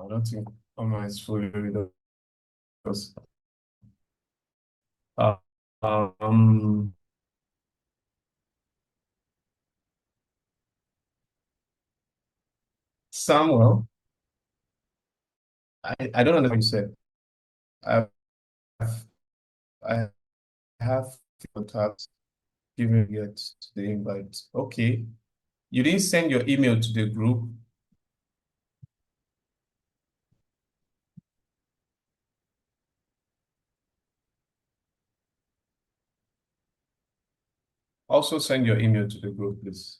I don't think Oma is fully with us. Uh, um, Samuel, I don't understand what you said. I I have contacts given yet the invite. Okay. You didn't send your email to the group. Also send your email to the group, please.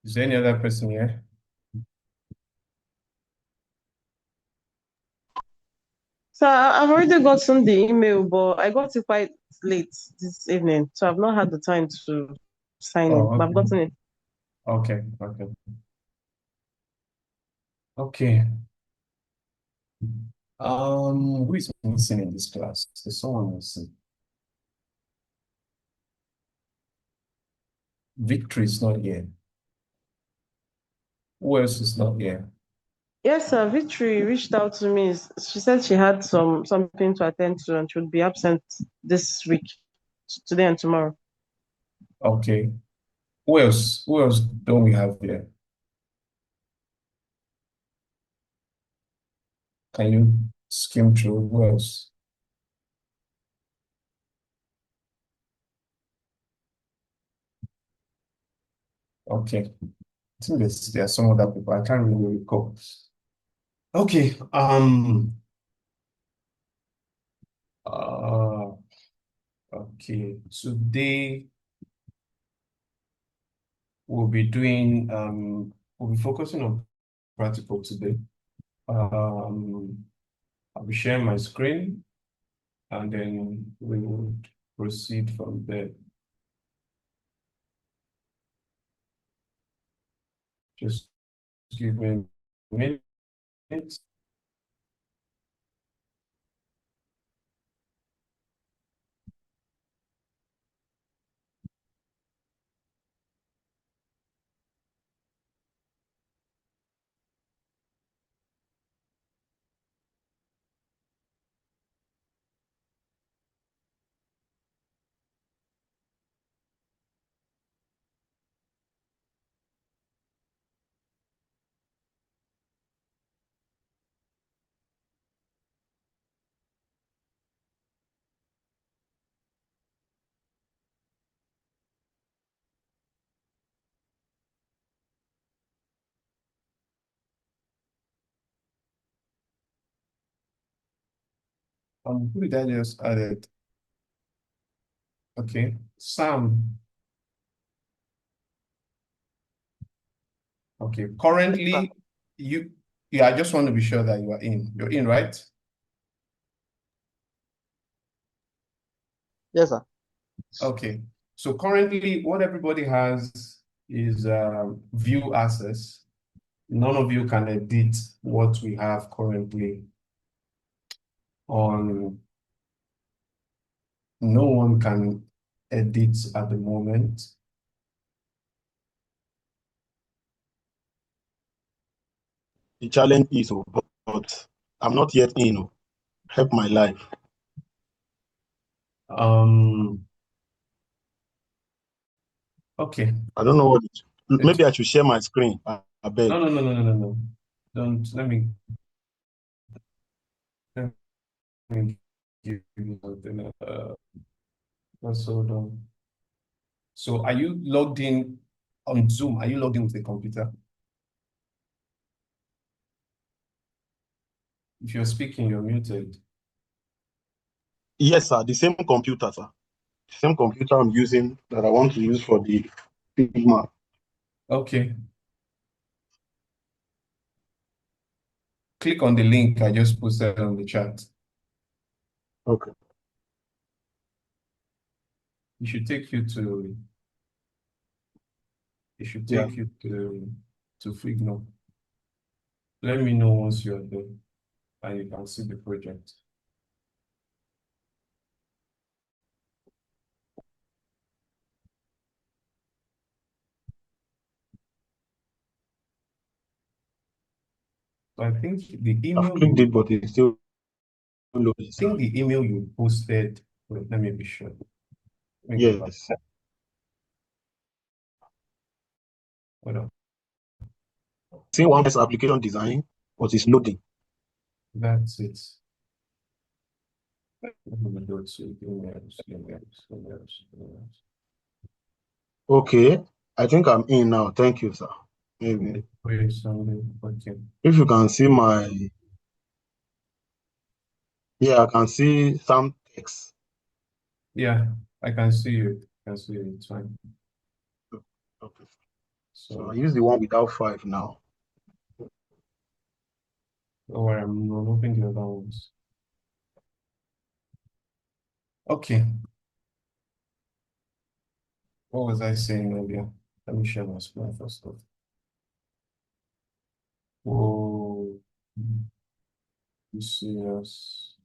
Is there any other person here? So I've already gotten the email, but I got it quite late this evening, so I've not had the time to sign in. Oh, But I've okay. gotten it. Okay, okay. Okay. Who is missing in this class? There's someone missing. Victory is not here. Who else is not here? Yes, sir. Victory reached out to me. She said she had something to attend to and she would be absent this week, today and tomorrow. Okay. Who else? Who else don't we have here? Can you skim through? Who else? Okay. I think there are some other people. I can't really recall. Okay. Uh, okay. Today we'll be focusing on practical today. I'll be sharing my screen and then we will proceed from there. Just give me a minute. Who did I just added? Okay, Sam. Okay, currently you, yeah, I just want to be sure that you are in. You're in, right? Yes, sir. Okay, so currently what everybody has is view access. None of you can edit what we have currently on. No one can edit at the moment. The challenge is, but I'm not yet in. Help my life. Okay. I don't know what It, maybe I should share my screen. I beg. no. Don't let me give you something. Let's hold on. So are you logged in on Zoom? Are you logged in with the computer? If you're speaking, you're muted. Yes, sir. The same computer, sir. The same computer I'm using that I want to use for the Figma. Okay. Click on the link I just posted on the chat. Okay. It should take you to Yeah. to Figma. Let me know once you're there and you can see the project. So I think the I've email clicked it, you, but it's still loading, I sir. think the email you posted, wait, let me be sure. Let me go back. Yes. Hold on. See one is application design, but it's loading. That's it. Let me go to emails. Okay. I think I'm in now. Thank you, sir. Maybe. Wait, something. Okay. If you can see my, yeah, I can see some text. Yeah, I can see you. I can see you. It's fine. Okay. So I So use the one without five now. don't worry, I'm removing the other ones. Okay. What was I saying earlier? Let me share my screen first off. Oh, you serious?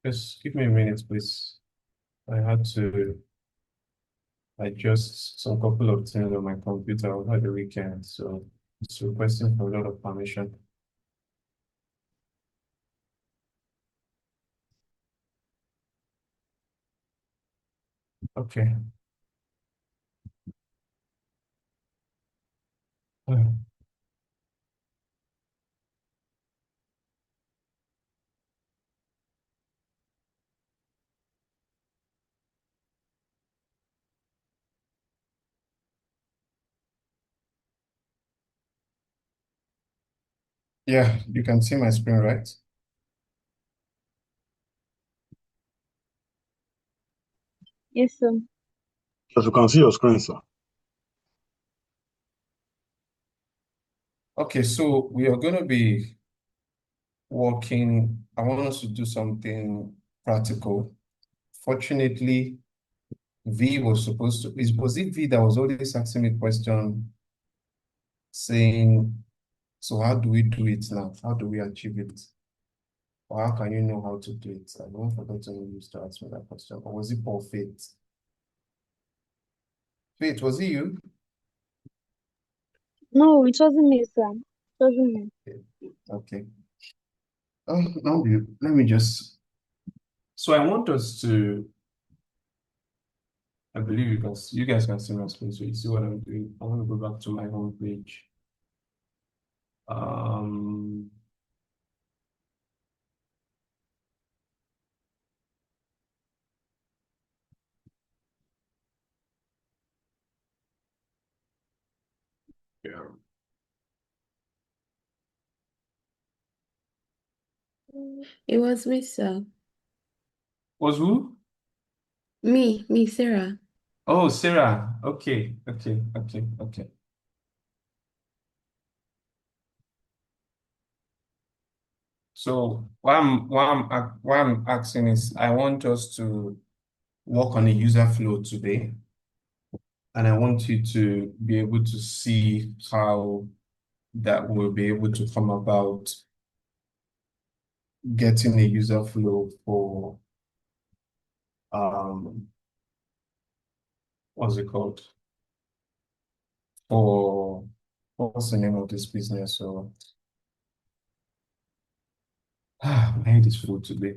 Just give me a minute, please. I had to adjust some couple of things on my computer over the weekend, so it's requesting for a lot of permission. Okay. Yeah, you can see my screen, right? Yes, sir. Yes, you can see your screen, sir. Okay, so we are going to be working. I want us to do something practical. Fortunately, V was supposed to, was it V that was always asking me question saying, so how do we do it now? How do we achieve it? Or how can you know how to do it? I don't forget to use to ask me that question. Or was it Paul Faith? Faith, was it you? No, it wasn't me, sir. It wasn't me. Okay. Oh, now let me just. So I want us to. I believe you guys can see my screen, so you see what I'm doing. I want to go back to my home page. Um, yeah. It was me, sir. Was who? Me, Sarah. Oh, Sarah. Okay. So what I'm asking is, I want us to work on a user flow today, and I want you to be able to see how that will be able to come about getting a user flow for um what's it called? For what's the name of this business? So my head is full today.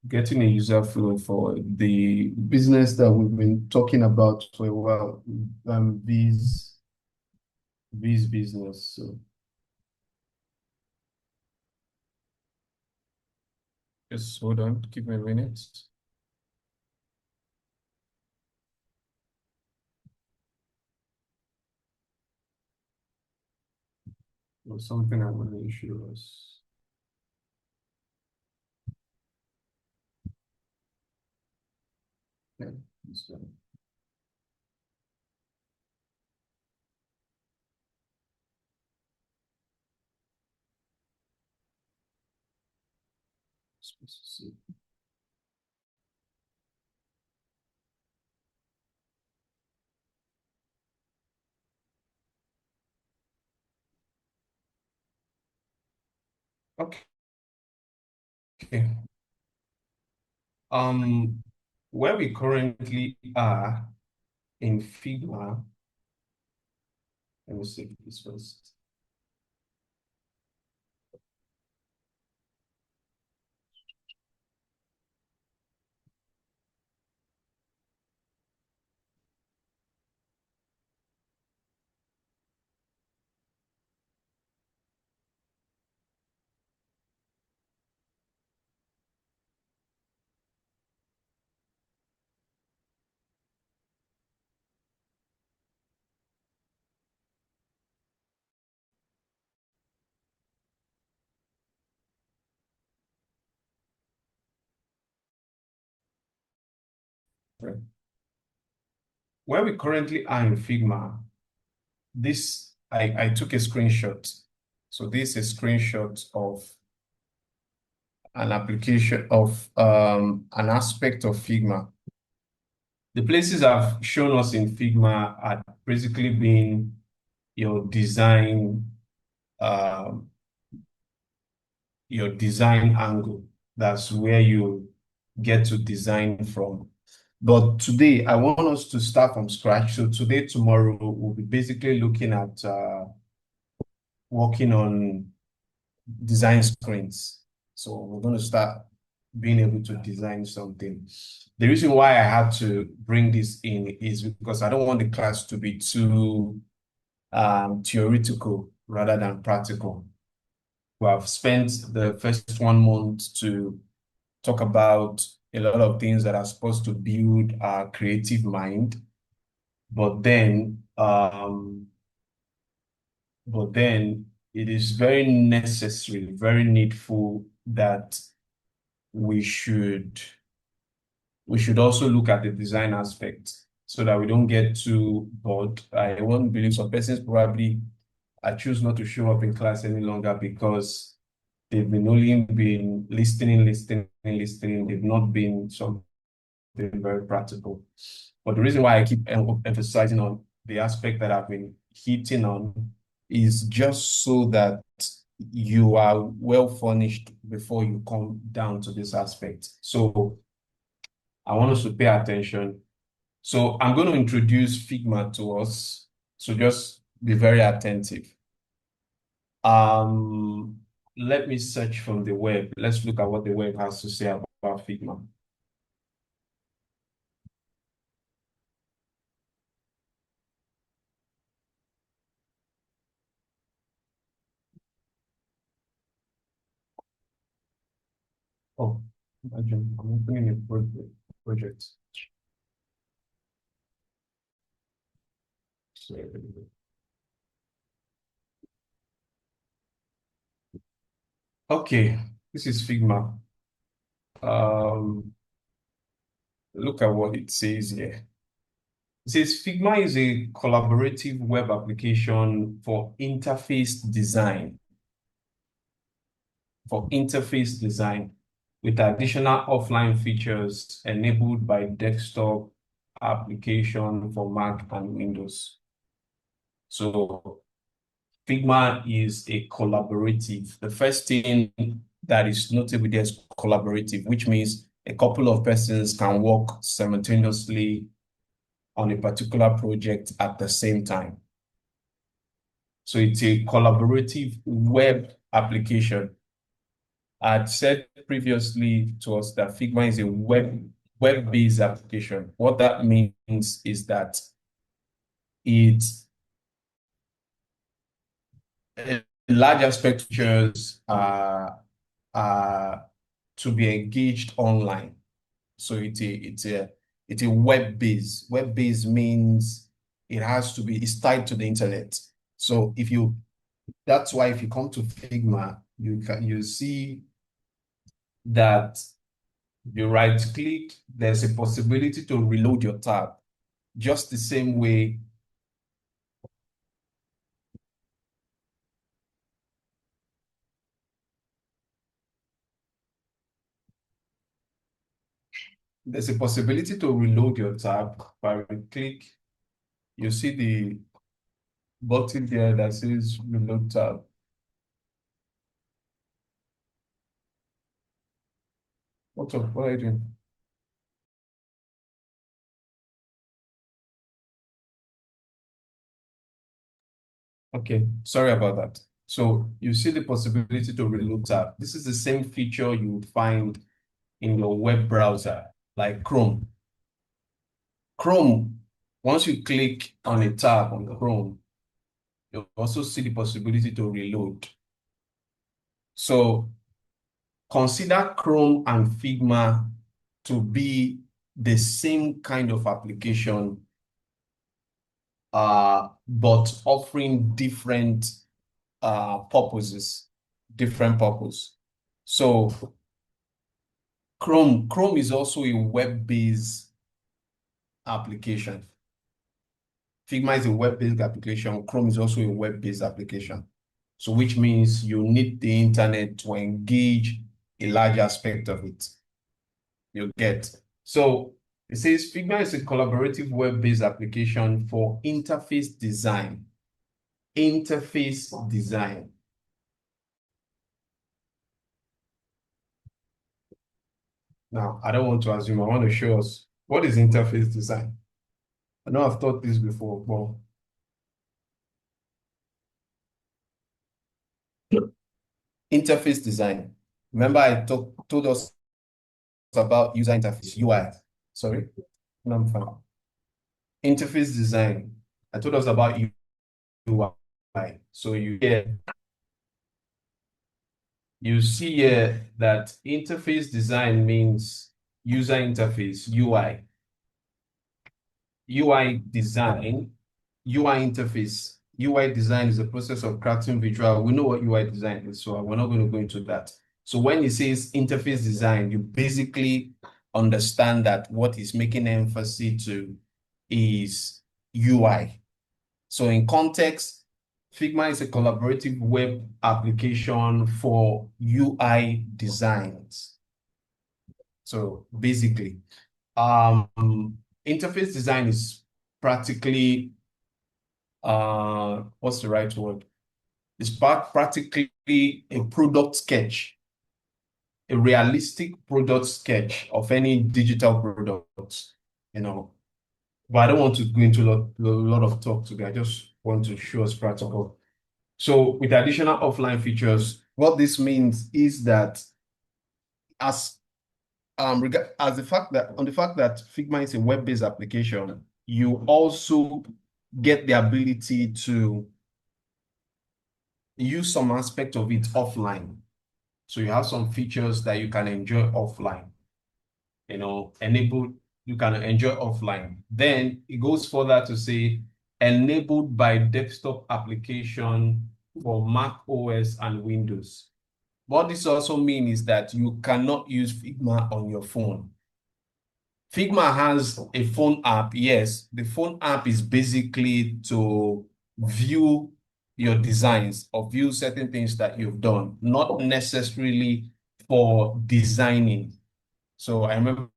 Getting a user flow for the business that we've been talking about for a while, V's business. So Just hold on, give me a minute. Or something I want to show us. Okay, this one. Supposed to see. Okay. Um, where we currently are in Figma, let me see this first. Right. Where we currently are in Figma, this I took a screenshot. So this is a screenshot of an application of an aspect of Figma. The places I've shown us in Figma are basically been your design, um, your design angle. That's where you get to design from. But today, I want us to start from scratch. So today, tomorrow, we'll be basically looking at working on design screens. So we're going to start being able to design something. The reason why I had to bring this in is because I don't want the class to be too theoretical rather than practical. We have spent the first 1 month to talk about a lot of things that are supposed to build our creative mind, but then it is very necessary, very needful that we should also look at the design aspect so that we don't get too bored. I won't believe some persons probably I choose not to show up in class any longer because they've been only been listening. They've not been something very practical. But the reason why I keep emphasizing on the aspect that I've been hitting on is just so that you are well furnished before you come down to this aspect. So I want us to pay attention. So I'm going to introduce Figma to us. So just be very attentive. Um, Let me search from the web. Let's look at what the web has to say about Figma. Oh, imagine I'm opening a project. So, okay, this is Figma. Look at what it says here. It says Figma is a collaborative web application for interface design. With additional offline features enabled by desktop application for Mac and Windows. So Figma is a collaborative. The first thing that is notable there is collaborative, which means a couple of persons can work simultaneously on a particular project at the same time. So it's a collaborative web application. I'd said previously to us that Figma is a web-based application. What that means is that it's a large aspect features are to be engaged online. So it's a web base. Web base means it's tied to the internet. So that's why if you come to Figma, you see that you right click, there's a possibility to reload your tab. Just the same way there's a possibility to reload your tab by click. You see the button there that says reload tab. What's up? What are you doing? Okay, sorry about that. So you see the possibility to reload tab. This is the same feature you would find in your web browser, like Chrome. Chrome, once you click on a tab on Chrome, you also see the possibility to reload. So consider Chrome and Figma to be the same kind of application, but offering different purposes, different purpose. So Chrome is also a web-based application. Figma is a web-based application. Chrome is also a web-based application. So which means you need the internet to engage a large aspect of it. You get. So it says Figma is a collaborative web-based application for interface design. Interface design. Now, I don't want to assume, I want to show us what is interface design. I know I've taught this before, but interface design. Remember, I told us about user interface, UI. Sorry, no, I'm fine. Interface design. I told us about UI. So you see here that interface design means user interface, UI. UI design, UI interface. UI design is the process of crafting visual. We know what UI design is, so we're not going to go into that. So when it says interface design, you basically understand that what is making emphasis to is UI. So in context, Figma is a collaborative web application for UI designs. So basically, interface design is practically, what's the right word? It's practically a product sketch, a realistic product sketch of any digital products, But I don't want to go into a lot of talk today. I just want to show us practical. So with additional offline features, what this means is that as as the fact that Figma is a web-based application, you also get the ability to use some aspect of it offline. So you have some features that you can enjoy offline, you can enjoy offline. Then it goes further to say enabled by desktop application for Mac OS and Windows. What this also means is that you cannot use Figma on your phone. Figma has a phone app. Yes, the phone app is basically to view your designs or view certain things that you've done, not necessarily for designing. So I remember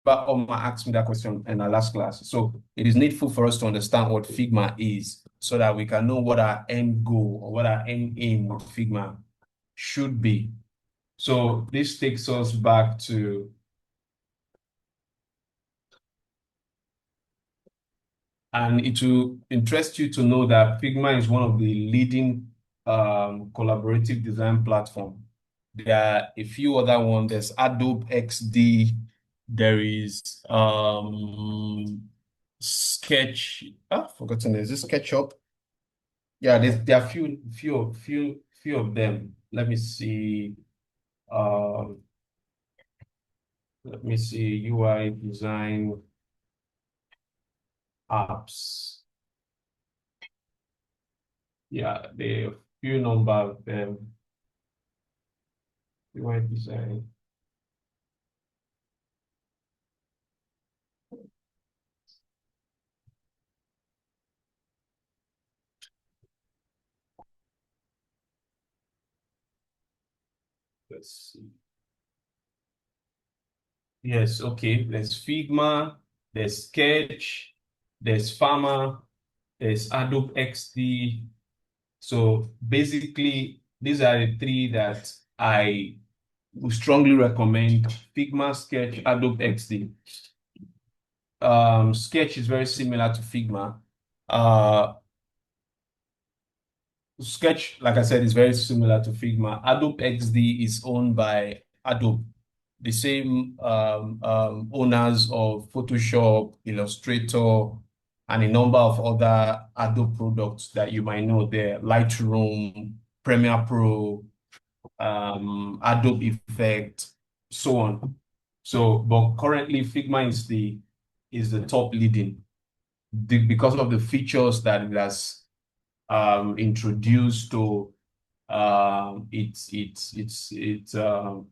Oma asked me that question in our last class. So it is needful for us to understand what Figma is so that we can know what our end goal or what our end aim with Figma should be. So this takes us back to and it will interest you to know that Figma is one of the leading collaborative design platform. There are a few other ones. There's Adobe XD. There is Sketch. Forgotten. Is this SketchUp? Yeah, there are few of them. Let me see. Let me see, UI design apps. Yeah, there are a few number of them. UI design. Let's see. Yes, okay. There's Figma, there's Sketch, there's Fama, there's Adobe XD. So basically, these are the three that I would strongly recommend: Figma, Sketch, Adobe XD. Sketch is very similar to Figma. Uh, Sketch, like I said, is very similar to Figma. Adobe XD is owned by Adobe, the same owners of Photoshop, Illustrator, and a number of other Adobe products that you might know there: Lightroom, Premiere Pro, Adobe Effect, so on. So, but currently Figma is the top leading because of the features that it has introduced to its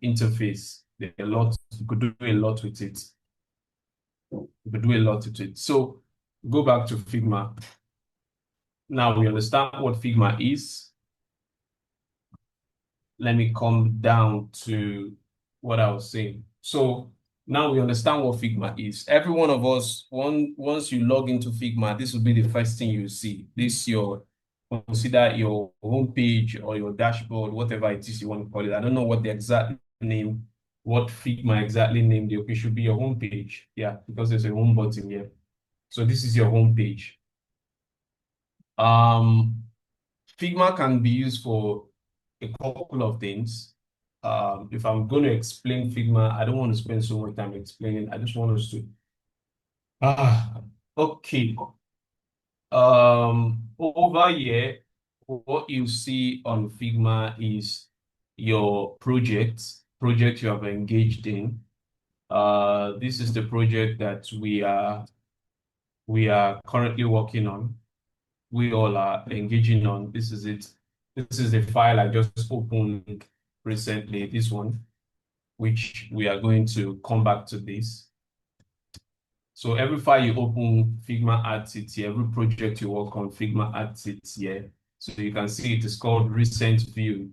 interface. There are a lot, you could do a lot with it. You could do a lot with it. So go back to Figma. Now we understand what Figma is. Let me come down to what I was saying. So now we understand what Figma is. Every one of us, once you log into Figma, this will be the first thing you see. This your consider your homepage or your dashboard, whatever it is you want to call it. I don't know what the exact name, what Figma exactly named it. Okay, should be your homepage. Yeah, because there's a home button here. So this is your homepage. Figma can be used for a couple of things. If I'm going to explain Figma, I don't want to spend so much time explaining. I just want us to. Okay. Over here, what you see on Figma is your project you have engaged in. This is the project that we are currently working on. We all are engaging on. This is it. This is the file I just opened recently, this one, which we are going to come back to this. So every file you open, Figma adds it here. Every project you work on, Figma adds it here. So you can see it is called recent view.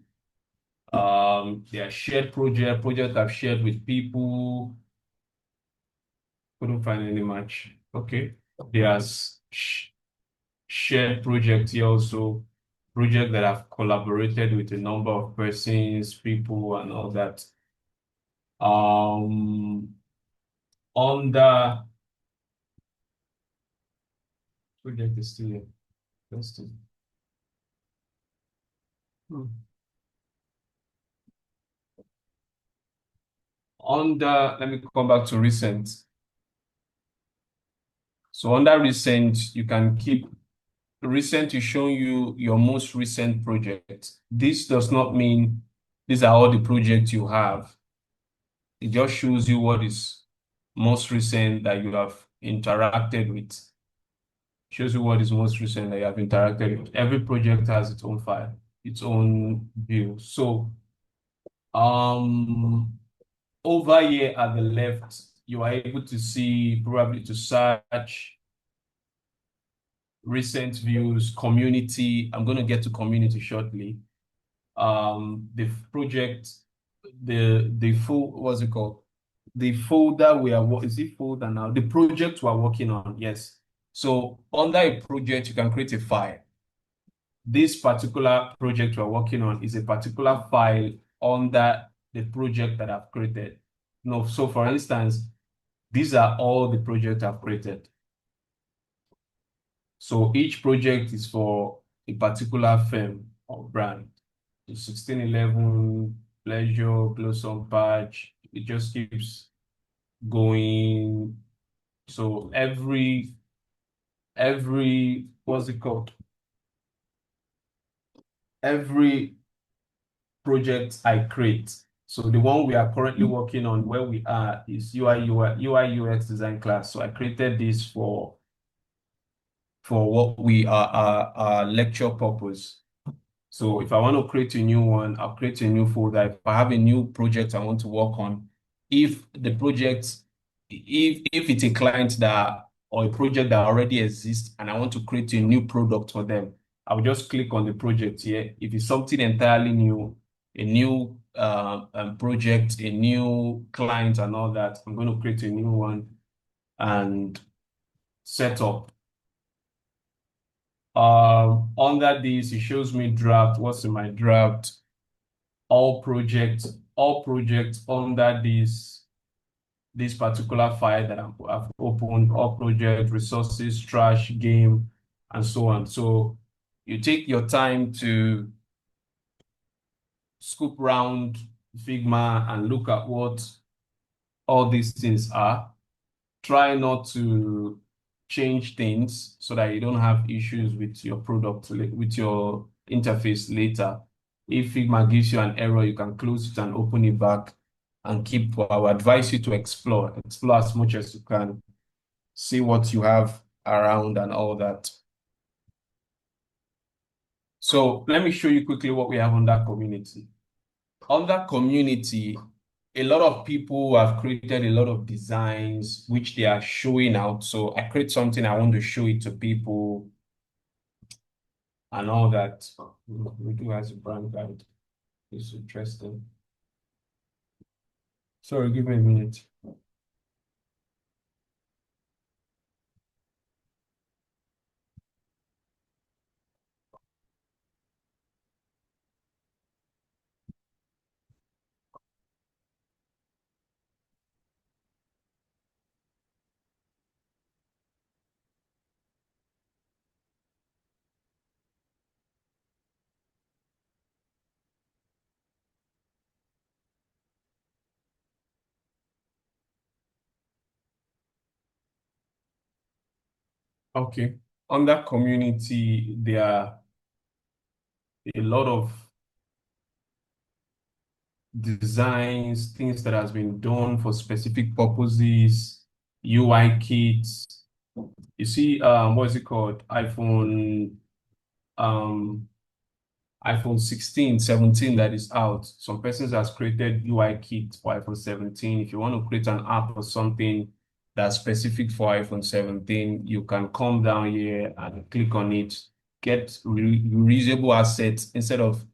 They are shared project I've shared with people. Couldn't find any match. Okay. There's shared project here also. Project that I've collaborated with a number of persons, people, and all that. On the project is still here. Let's see. Let me come back to recent. So under recent, you can keep recent is showing you your most recent project. This does not mean these are all the projects you have. It just shows you what is most recent that you have interacted with. Shows you what is most recent that you have interacted with. Every project has its own file, its own view. So over here at the left, you are able to see, probably to search recent views, community. I'm going to get to community shortly. The project, the full, what's it called? The folder we are, is it folder now? The project we are working on, yes. So under a project, you can create a file. This particular project we're working on is a particular file under the project that I've created. No, so for instance, these are all the projects I've created. So each project is for a particular firm or brand. 1611, Pleasure, Blossom Patch, it just keeps going. So every what's it called? Every project I create So the one we are currently working on where we are is UI UX design class. So I created this for what we are our lecture purpose. So if I want to create a new one, I'll create a new folder. If I have a new project I want to work on, if the project, if it's a client that or a project that already exists and I want to create a new product for them, I'll just click on the project here. If it's something entirely new, a new project, a new client and all that, I'm going to create a new one and set up. Under this, it shows me draft. What's in my draft? All projects under this particular file that I've opened, all project, resources, trash, game, and so on. So you take your time to scoop round Figma and look at what all these things are. Try not to change things so that you don't have issues with your product, with your interface later. If Figma gives you an error, you can close it and open it back and keep. I would advise you to explore as much as you can, see what you have around and all that. So let me show you quickly what we have on that community. On that community, a lot of people have created a lot of designs which they are showing out. So I create something, I want to show it to people and all that. We do as a brand guide. It's interesting. Sorry, give me a minute. Okay. On that community, there are a lot of designs, things that has been done for specific purposes, UI kits. You see, what is it called? iPhone 16, 17 that is out. Some persons has created UI kit for iPhone 17. If you want to create an app or something that's specific for iPhone 17, you can come down here and click on it, get reusable assets instead of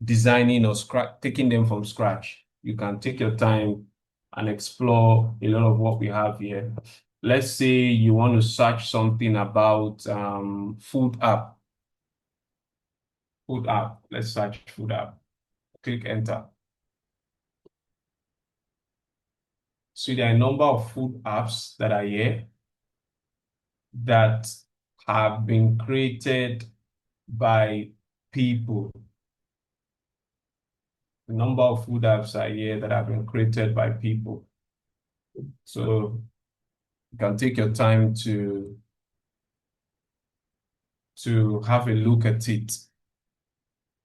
designing or taking them from scratch. You can take your time and explore a lot of what we have here. Let's say you want to search something about food app. Food app. Let's search food app. Click enter. So there are a number of food apps that are here that have been created by people. A number of food apps are here that have been created by people. So you can take your time to have a look at it.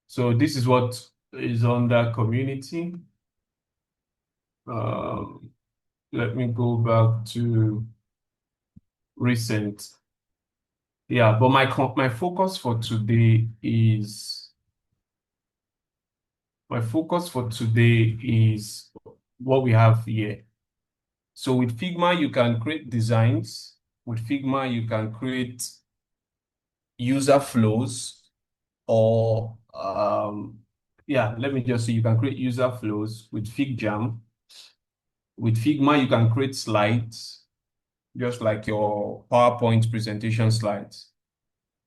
So this is what is on that community. Let me go back to recent. Yeah, but my focus for today is what we have here. So with Figma, you can create designs. With Figma, you can create user flows or yeah, let me just say you can create user flows with FigJam. With Figma, you can create slides, just like your PowerPoint presentation slides.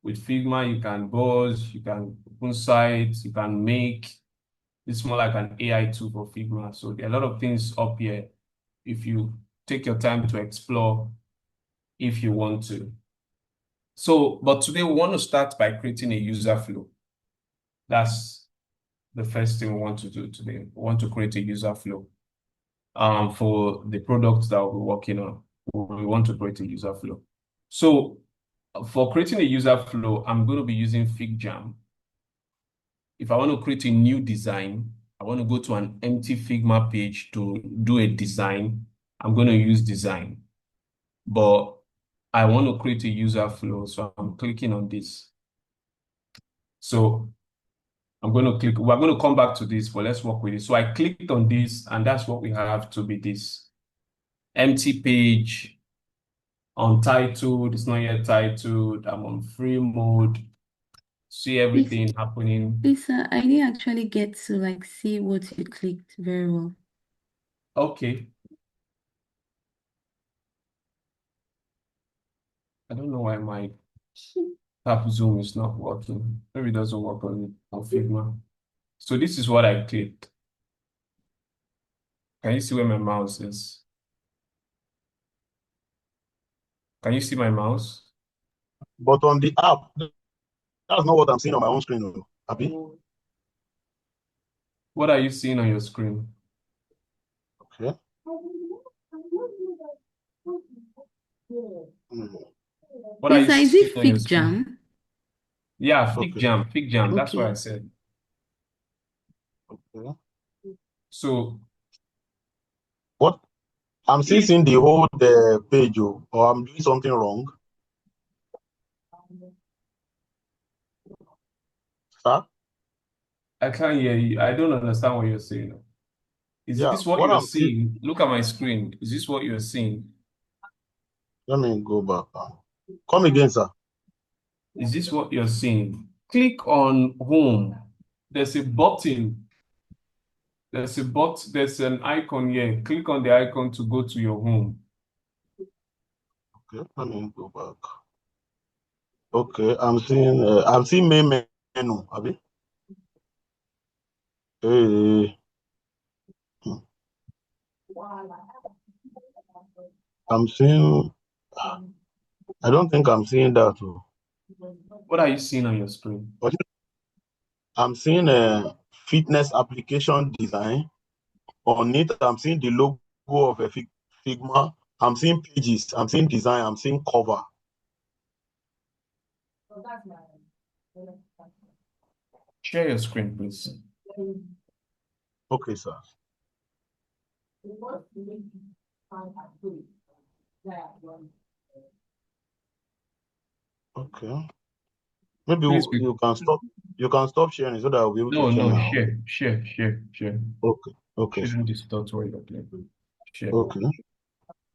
With Figma, you can buzz, you can open sites, you can make. It's more like an AI tool for Figma. So there are a lot of things up here if you take your time to explore if you want to. So, but today we want to start by creating a user flow. That's the first thing we want to do today. We want to create a user flow for the products that we're working on. We want to create a user flow. So for creating a user flow, I'm going to be using FigJam. If I want to create a new design, I want to go to an empty Figma page to do a design. I'm going to use design, but I want to create a user flow. So I'm clicking on this. So I'm going to click, we're going to come back to this, but let's work with it. So I clicked on this, and that's what we have to be this empty page, untitled, it's not yet titled, I'm on free mode, see everything happening. Lisa, I didn't actually get to like see what you clicked very well. Okay. I don't know why my Tap Zoom is not working. Maybe it doesn't work on Figma. So this is what I clicked. Can you see where my mouse is? Can you see my mouse? But on the app, that's not what I'm seeing on my own screen, though. Abi? What are you seeing on your screen? Okay. Mm. What are you Lisa, is seeing it on your Fig screen? Jam? Yeah, Okay. Fig Jam. That's what I Okay. said. Okay. So What? I'm still if seeing the whole page, oh, or I'm doing something wrong. Sir? I can't hear you, I don't understand what you're saying. Is Yeah, this what what you're I'm seeing, seeing? Look at my screen. Is this what you're seeing? let me go back now. Come again, sir. Is this what you're seeing? Click on home. There's a button. There's an icon here. Click on the icon to go to your home. Okay, let me go back. Okay, I'm seeing main menu, Abi. Hey, I'm seeing, I don't think I'm seeing that, oh. What are you seeing on your screen? But I'm seeing a fitness application design. On it, I'm seeing the logo of a Figma. I'm seeing pages. I'm seeing design. I'm seeing cover. Share your screen, please. Okay, sir. Okay. Maybe Please you can stop. You can stop sharing so that I'll be able to no, share no, now. share. Okay. Okay, sir. Shouldn't distort what you're playing. Share. Okay.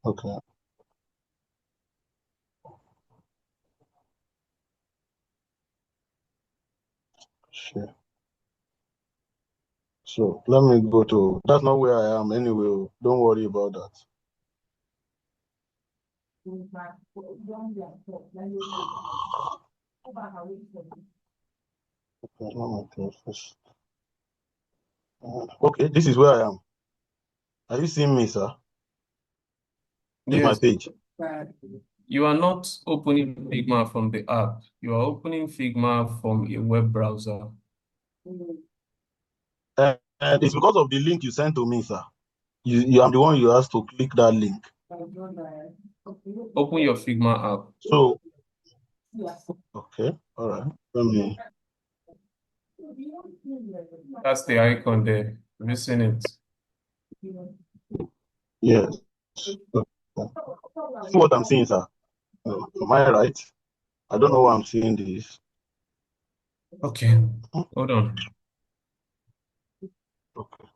Okay. Sure. So let me go to. That's not where I am anyway, oh. Don't worry about that. Okay, let me close this. Okay, this is where I am. Are you seeing me, sir? This is my Yes. page. You are not opening Figma from the app. You are opening Figma from a web browser. And it's because of the link you sent to me, sir. I'm the one you asked to click that link. Open your Figma app. So, okay, all right. Let me. That's the icon there. Have you seen it? Yes. Okay. See what I'm seeing, sir. Am I right? I don't know why I'm seeing this. Okay. Hold on. Okay.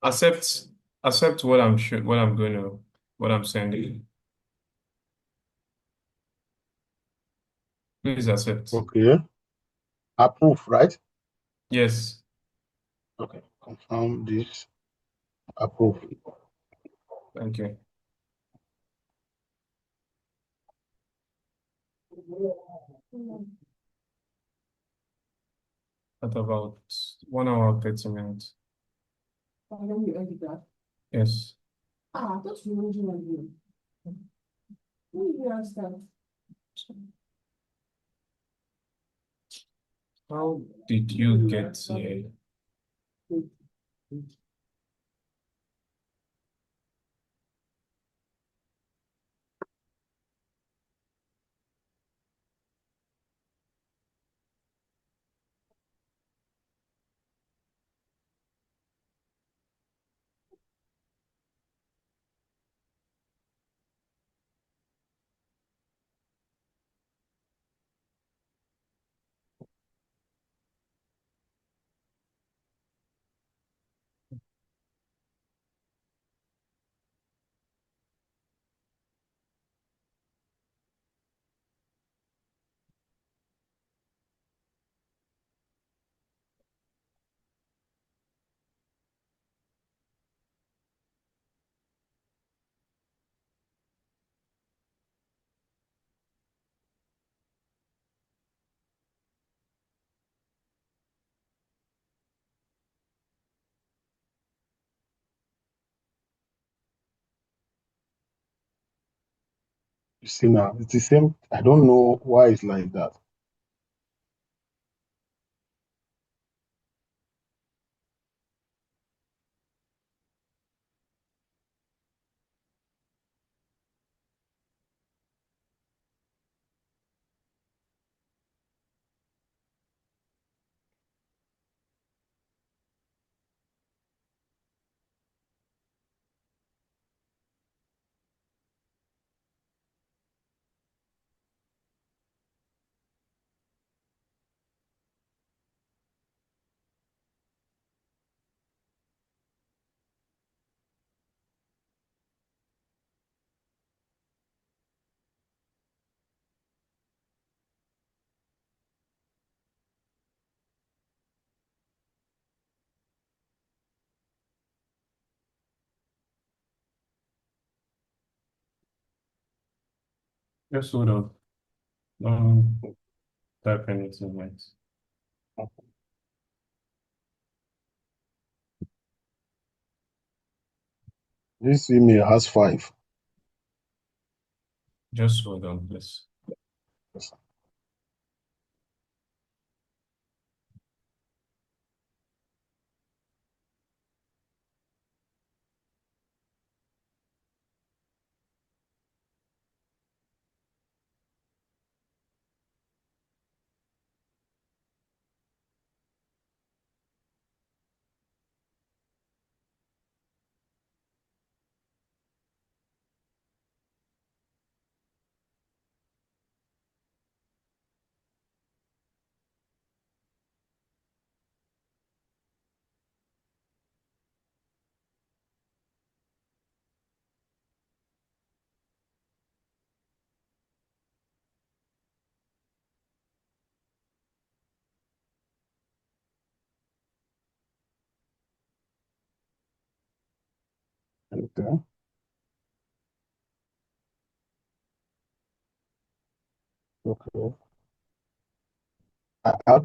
Accept, accept what what I'm sending. Please accept. Okay. Approve, right? Yes. Okay. Confirm this. Approve. Thank you. At about 1 hour, 30 minutes. Yes. How did you get here? You see now, it's the same. I don't know why it's like that. Just hold on. Don't type anything yet. This email has 5. Just hold on, please. Okay. Okay.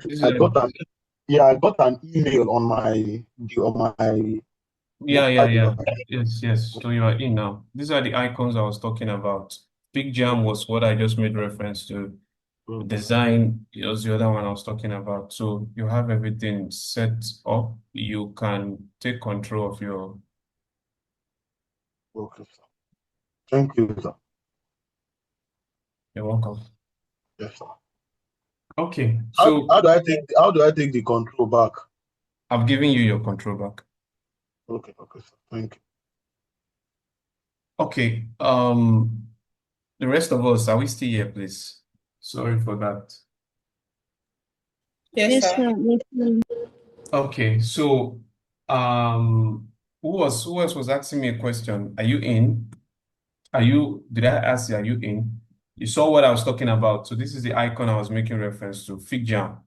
This is I got an I got an email on my yeah. mobile device. Yes. So you are in now. These are the icons I was talking about. Big Jam was what I just made reference to. Okay. Design was the other one I was talking about. So you have everything set up. You can take control of your. Okay, sir. Thank you, sir. You're welcome. Yes, sir. Okay. How, So how do I take the control back? I've given you your control back. Okay, okay, sir. Thank you. Okay. The rest of us, are we still here, please? Sorry for that. Yes, sir. Yes, sir. Okay, so who else was asking me a question? Are you in? Did I ask you, are you in? You saw what I was talking about. So this is the icon I was making reference to, FigJam.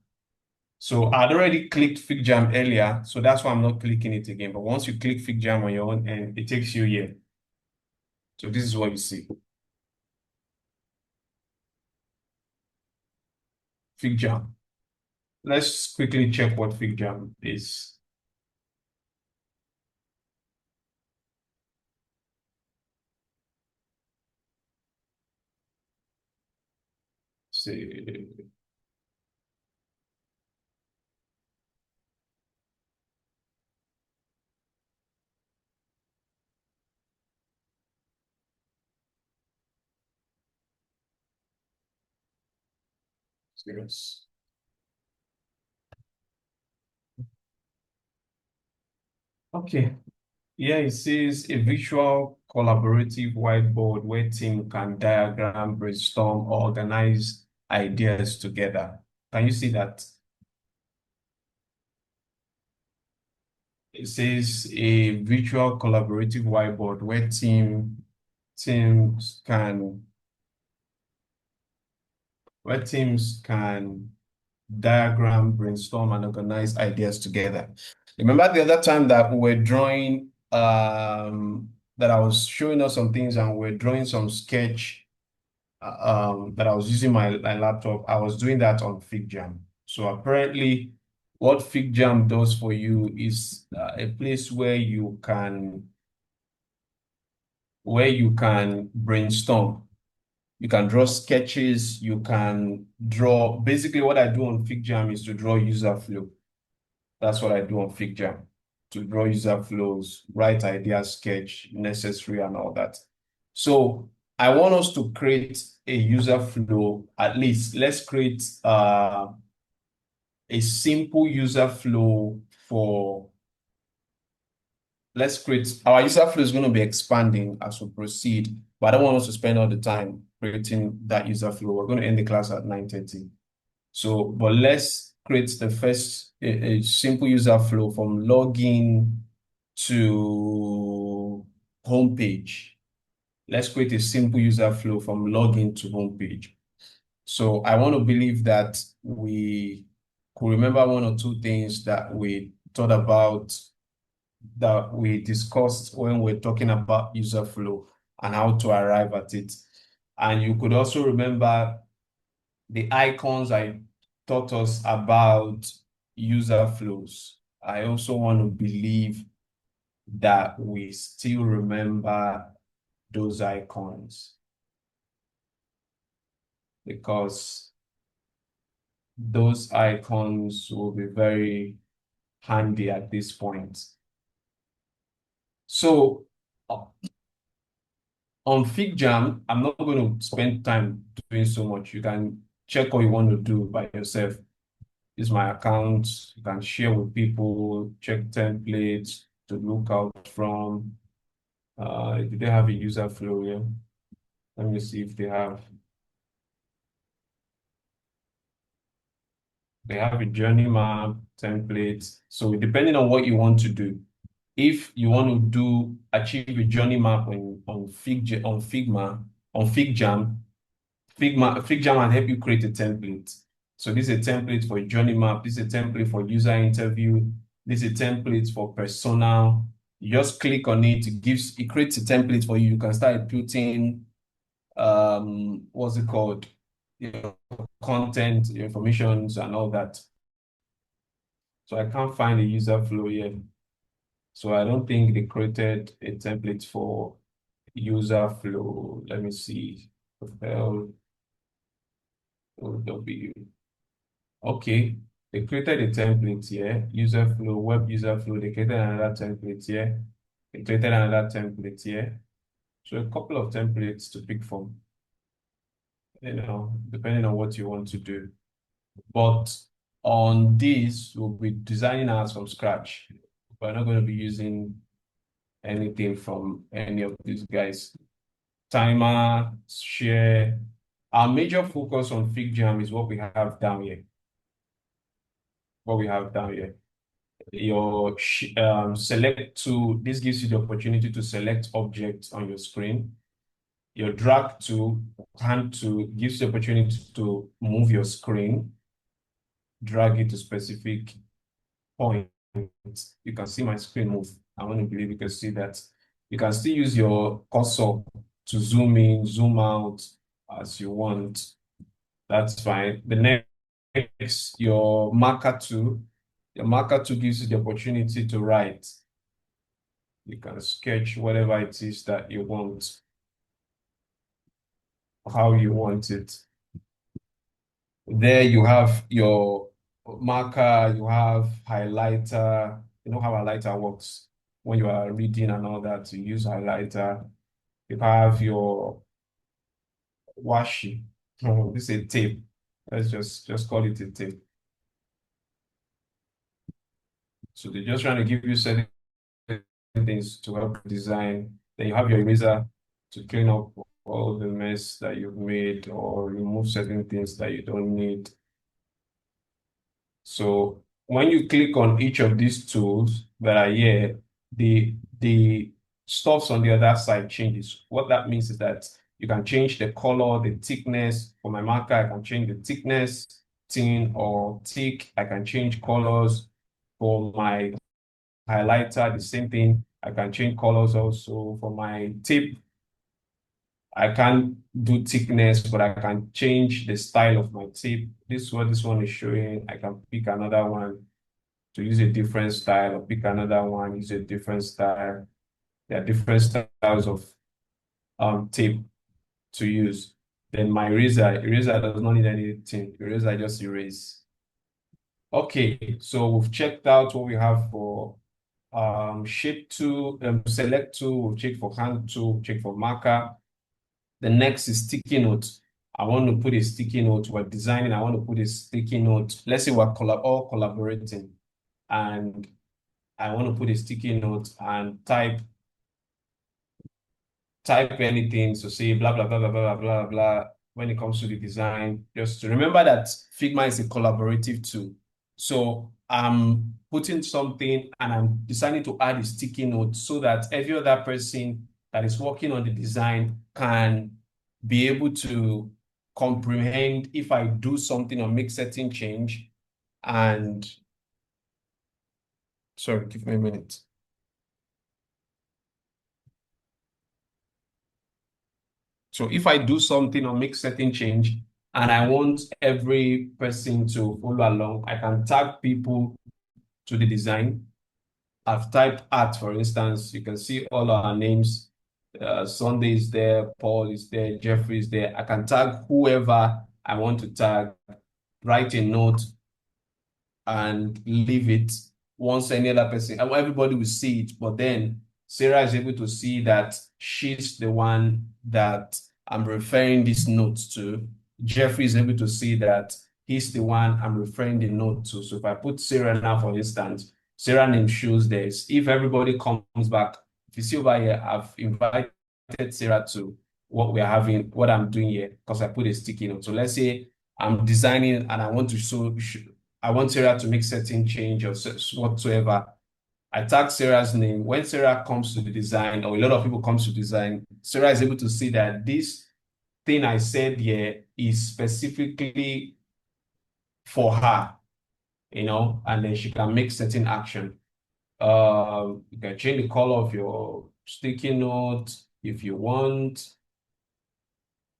So I'd already clicked FigJam earlier, so that's why I'm not clicking it again. But once you click FigJam on your own end, it takes you here. So this is what you see. FigJam. Let's quickly check what FigJam is. See. Serious. Okay. Yeah, it says a visual collaborative whiteboard where team can diagram, brainstorm, or organize ideas together. Can you see that? It says a virtual collaborative whiteboard where teams can diagram, brainstorm, and organize ideas together. Remember the other time that we were drawing, that I was showing us some things and we're drawing some sketch, that I was using my laptop. I was doing that on FigJam. So apparently, what FigJam does for you is a place where you can brainstorm. You can draw sketches, you can draw. Basically, what I do on FigJam is to draw user flow. That's what I do on FigJam, to draw user flows, write ideas, sketch, necessary, and all that. So I want us to create a user flow. At least let's create a simple user flow for. Let's create, our user flow is going to be expanding as we proceed, but I don't want us to spend all the time creating that user flow. We're going to end the class at 9:30. So, but let's create the first a simple user flow from login to homepage. Let's create a simple user flow from login to homepage. So I want to believe that we could remember one or two things that we thought about, that we discussed when we're talking about user flow and how to arrive at it. And you could also remember the icons I taught us about user flows. I also want to believe that we still remember those icons, because those icons will be very handy at this point. So on FigJam, I'm not going to spend time doing so much. You can check what you want to do by yourself. This is my account. You can share with people, check templates to look out from. Do they have a user flow here? Let me see if they have. They have a journey map, templates. So depending on what you want to do, if you want to achieve a journey map on FigJam, FigJam will help you create a template. So this is a template for journey map. This is a template for user interview. This is a template for persona. You just click on it. It creates a template for you. You can start putting, what's it called? Your content, your informations, and all that. So I can't find a user flow yet. So I don't think they created a template for user flow. Let me see. LOW. Okay, they created a template here. User flow, web user flow. They created another template here. They created another template here. So a couple of templates to pick from, depending on what you want to do. But on this, we'll be designing ours from scratch. We're not going to be using anything from any of these guys. Timer, share. Our major focus on FigJam is what we have down here. Your select tool, this gives you the opportunity to select objects on your screen. Your drag tool, hand tool, gives you the opportunity to move your screen, drag it to specific points. You can see my screen move. I want to believe you can see that. You can still use your cursor to zoom in, zoom out as you want. That's fine. The next Next, your marker tool. Your marker tool gives you the opportunity to write. You can sketch whatever it is that you want, how you want it. There you have your marker, you have highlighter. You know how highlighter works when you are reading and all that. You use highlighter. You have your washi. Oh, this is a tape. Let's just call it a tape. So they're just trying to give you certain things to help design. Then you have your eraser to clean up all the mess that you've made or remove certain things that you don't need. So when you click on each of these tools that are here, the stuffs on the other side changes. What that means is that you can change the color, the thickness. For my marker, I can change the thickness, thin or thick. I can change colors. For my highlighter, the same thing. I can change colors also. For my tip, I can't do thickness, but I can change the style of my tip. This is what this one is showing. I can pick another one to use a different style, or pick another one, use a different style. There are different styles of tape to use. Then my eraser does not need anything. Eraser just erase. Okay, so we've checked out what we have for shape tool, select tool, we've checked for hand tool, we've checked for marker. The next is sticky note. I want to put a sticky note. We're designing, I want to put a sticky note. Let's say we're all collaborating, and I want to put a sticky note and type anything. So say blah, blah, blah, blah, blah, blah, blah. When it comes to the design, just to remember that Figma is a collaborative tool. So I'm putting something and I'm deciding to add a sticky note so that every other person that is working on the design can be able to comprehend if I do something or make certain change. And sorry, give me a minute. So if I do something or make certain change and I want every person to follow along, I can tag people to the design. I've typed art, for instance. You can see all our names. Sunday is there, Paul is there, Jeffrey is there. I can tag whoever I want to tag, write a note, and leave it. Once any other person, everybody will see it, but then Sarah is able to see that she's the one that I'm referring this note to. Jeffrey is able to see that he's the one I'm referring the note to. So if I put Sarah now, for instance, Sarah name shows this. If everybody comes back, if you see over here, I've invited Sarah to what we're having, what I'm doing here, because I put a sticky note. So let's say I'm designing and I want to I want Sarah to make certain change or whatsoever. I tag Sarah's name. When Sarah comes to the design, or a lot of people comes to design, Sarah is able to see that this thing I said here is specifically for her, and then she can make certain action. You can change the color of your sticky note if you want.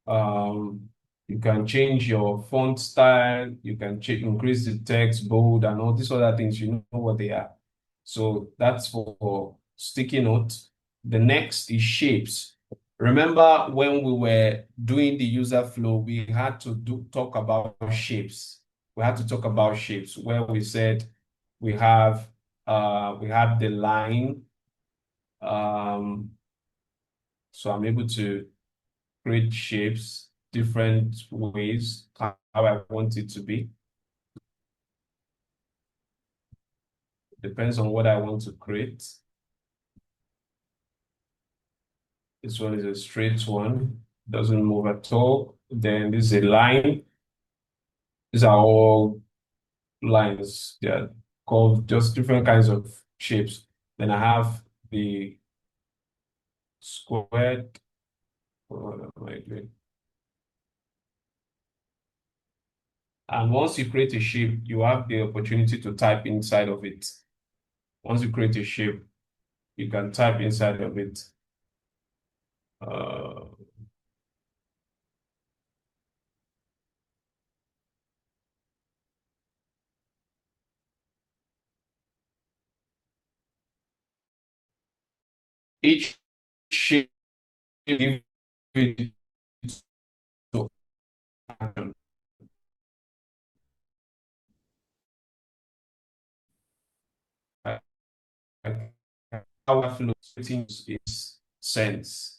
Um, you can change your font style. You can increase the text, bold, and all these other things. You know what they are. So that's for sticky note. The next is shapes. Remember when we were doing the user flow, we had to talk about shapes. We had to talk about shapes where we said we have the line. So I'm able to create shapes different ways, how I want it to be. Depends on what I want to create. This one is a straight one, doesn't move at all. Then this is a line. These are all lines. They're called just different kinds of shapes. Then I have the squared. What am I doing? And once you create a shape, you have the opportunity to type inside of it. Once you create a shape, you can type inside of it. Uh, each shape give it to action. Like, our flow settings is sense.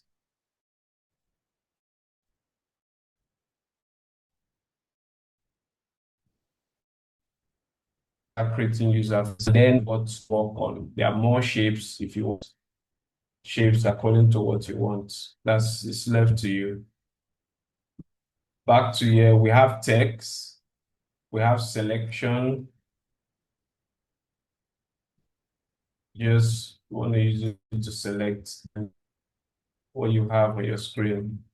Creating user, then what to work on. There are more shapes if you want shapes according to what you want. That's it's left to you. Back to here, we have text, we have selection. Just want to use it to select what you have on your screen.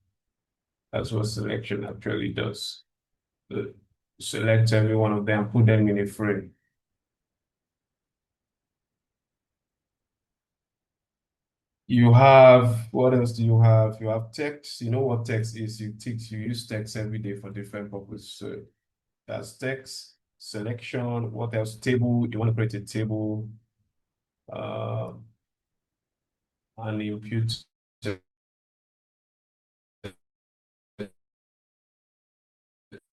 That's what selection actually does. Select every one of them, put them in a frame. You have, what else do you have? You have text. You know what text is? You use text every day for different purposes. So that's text, selection. What else? Table. You want to create a table, uh, and input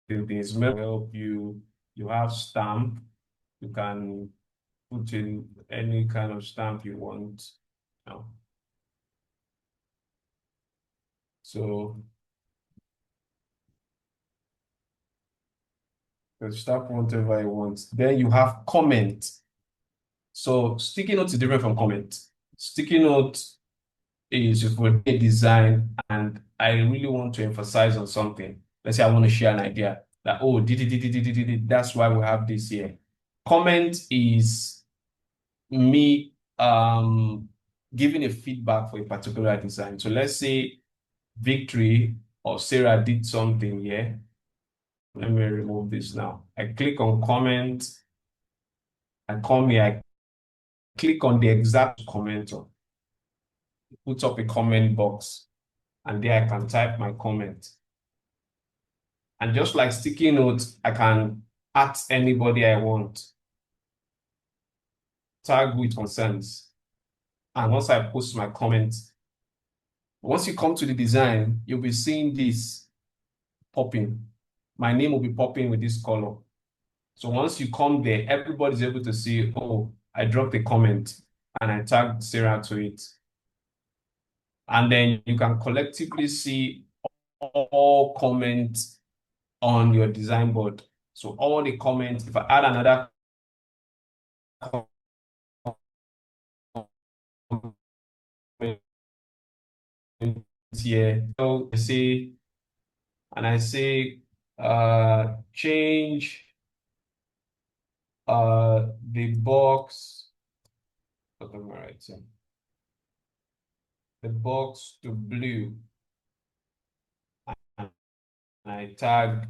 things will help you. You have stamp. You can put in any kind of stamp you want. Now. So you can stamp whatever you want. Then you have comment. So sticky note is different from comment. Sticky note is for a design and I really want to emphasize on something. Let's say I want to share an idea that, oh, that's why we have this here. Comment is me giving a feedback for a particular design. So let's say Victory or Sarah did something here. Let me remove this now. I click on comment. I come here. I click on the exact commenter. Put up a comment box. And there I can type my comment. And just like sticky notes, I can at anybody I want. Tag with concerns. And once I post my comment, once you come to the design, you'll be seeing this popping. My name will be popping with this color. So once you come there, everybody's able to see, oh, I dropped a comment and I tagged Sarah to it. And then you can collectively see all comments on your design board. So all the comments, if I add another comment here, so I say, and I say, change the box, what am I writing? The box to blue. And I tag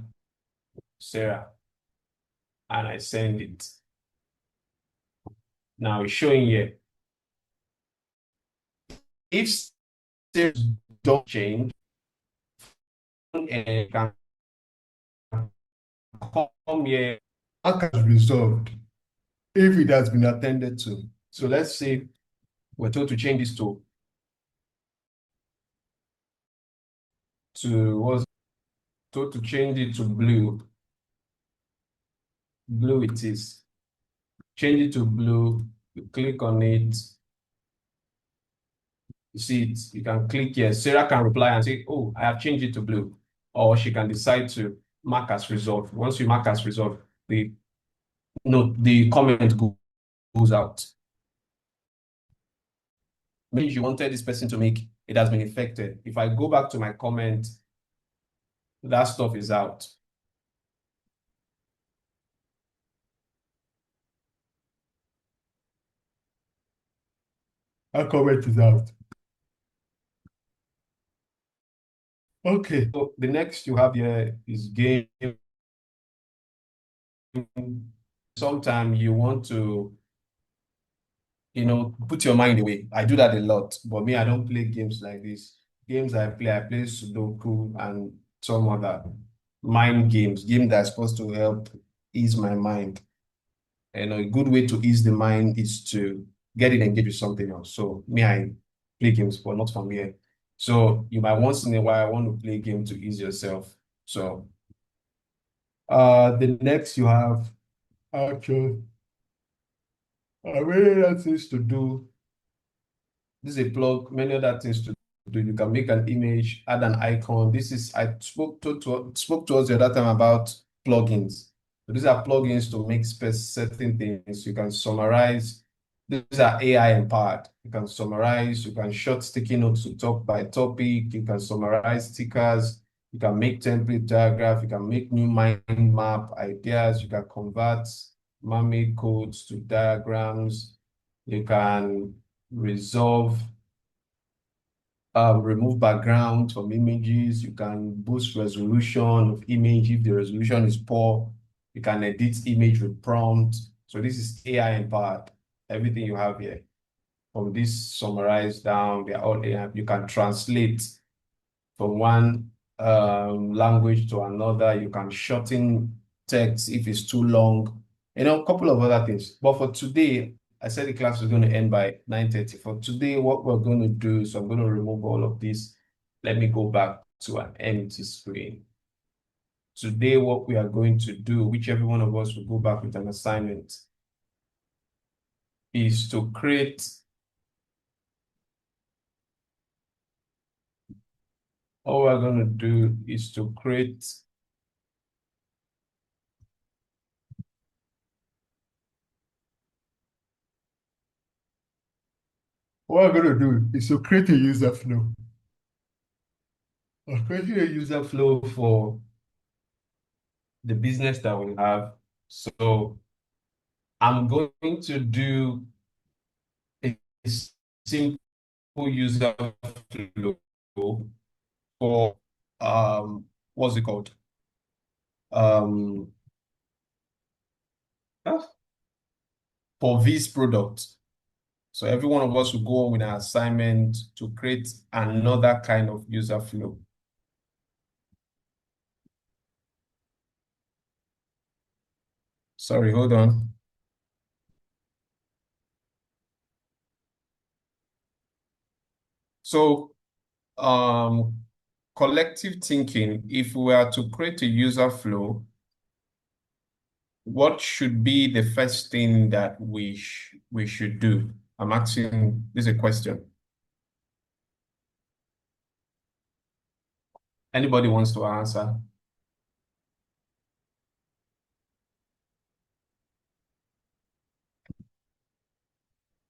Sarah and I send it. Now it's showing here. If Sarah don't change, and can come here, work has resolved if it has been attended to. So let's say we're told to change this to what's told to change it to blue. Blue it is. Change it to blue. You click on it. You see it. You can click here. Sarah can reply and say, "Oh, I have changed it to blue," or she can decide to mark as resolved. Once you mark as resolved, the comment goes out. Maybe you wanted this person to make it has been affected. If I go back to my comment, that stuff is out. That comment is out. Okay. So the next you have here is game. Sometimes you want to, put your mind away. I do that a lot, but me, I don't play games like this. Games I play Sudoku and some other mind games, game that's supposed to help ease my mind. And a good way to ease the mind is to get it engaged with something else. So me, I play games, but not from here. So you might once in a while want to play a game to ease yourself. So the next you have actual many other things to do. This is a plug, many other things to do. You can make an image, add an icon. This is I spoke to us the other time about plugins. So these are plugins to make certain things. You can summarize. These are AI empowered. You can summarize, you can short sticky notes to talk by topic, you can summarize stickers, you can make template diagraph, you can make new mind map ideas, you can convert man-made codes to diagrams, you can resolve, remove background from images. You can boost resolution of image if the resolution is poor. You can edit image with prompt. So this is AI empowered. Everything you have here, from this summarized down, they're all AI. You can translate from one language to another. You can shorten text if it's too long. A couple of other things. But for today, I said the class was going to end by 9:30. For today, what we're going to do, so I'm going to remove all of this. Let me go back to an empty screen. Today, what we are going to do, which every one of us will go back with an assignment, is to create, all we're going to do is to create, what we're going to do is to create a user flow. We're creating a user flow for the business that we have. So I'm going to do a simple user flow for what's it called? Um ah, for this product. So every one of us will go on with an assignment to create another kind of user flow. Sorry, hold on. So collective thinking, if we are to create a user flow, what should be the first thing that we should do? I'm asking, this is a question. Anybody wants to answer?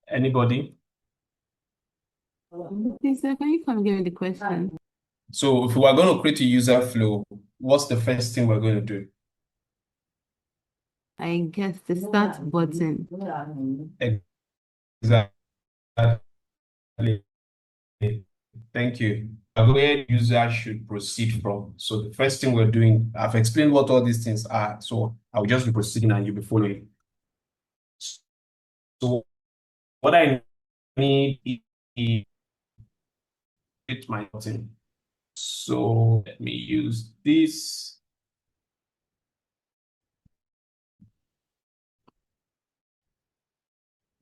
Anybody? Please, sir, can you come give me the question? So if we are going to create a user flow, what's the first thing we're going to do? I guess the start button. Exactly. Thank you. Where user should proceed from. So the first thing we're doing, I've explained what all these things are. So I'll just be proceeding and you'll be following. So what I need is create my button. So let me use this.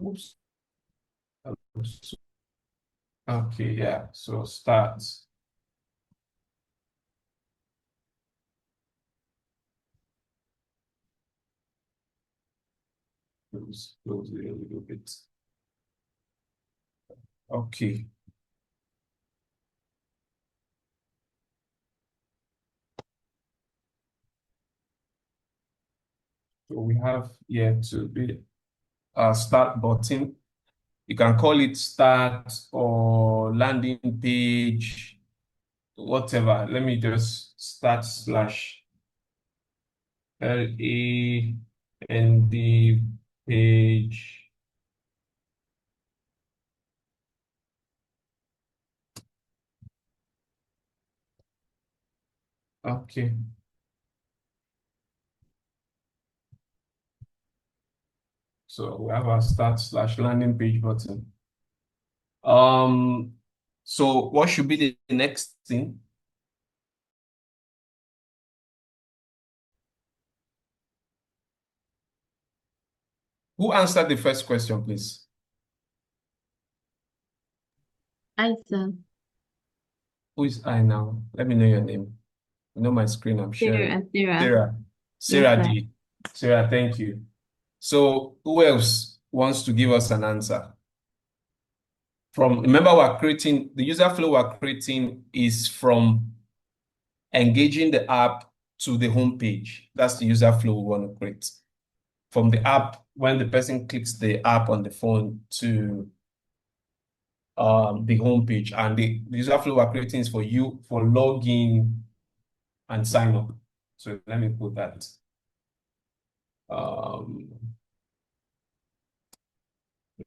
Oops. Okay, yeah. So start. Close it a little bit. Okay. So we have here to be a start button. You can call it start or landing page, whatever. Let me just start slash LAND page. Okay. So we have our start slash landing page button. So what should be the next thing? Who answered the first question, please? Hi, sir. Who is I now? Let me know your name. You know my screen, I'm sharing. Sarah. Sarah. Yes, Sarah sir. D. Sarah, thank you. So who else wants to give us an answer? Remember, we're creating the user flow we're creating is from engaging the app to the home page. That's the user flow we want to create. From the app, when the person clicks the app on the phone to the home page, and the user flow we're creating is for you for login and sign up. So let me put that.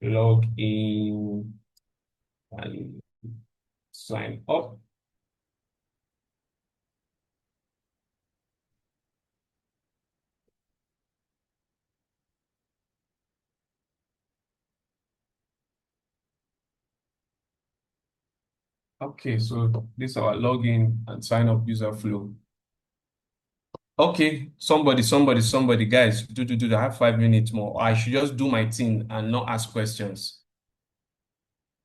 Log in and sign up. Okay, so this is our login and sign up user flow. Okay, somebody, guys, do. I have 5 minutes more. I should just do my thing and not ask questions.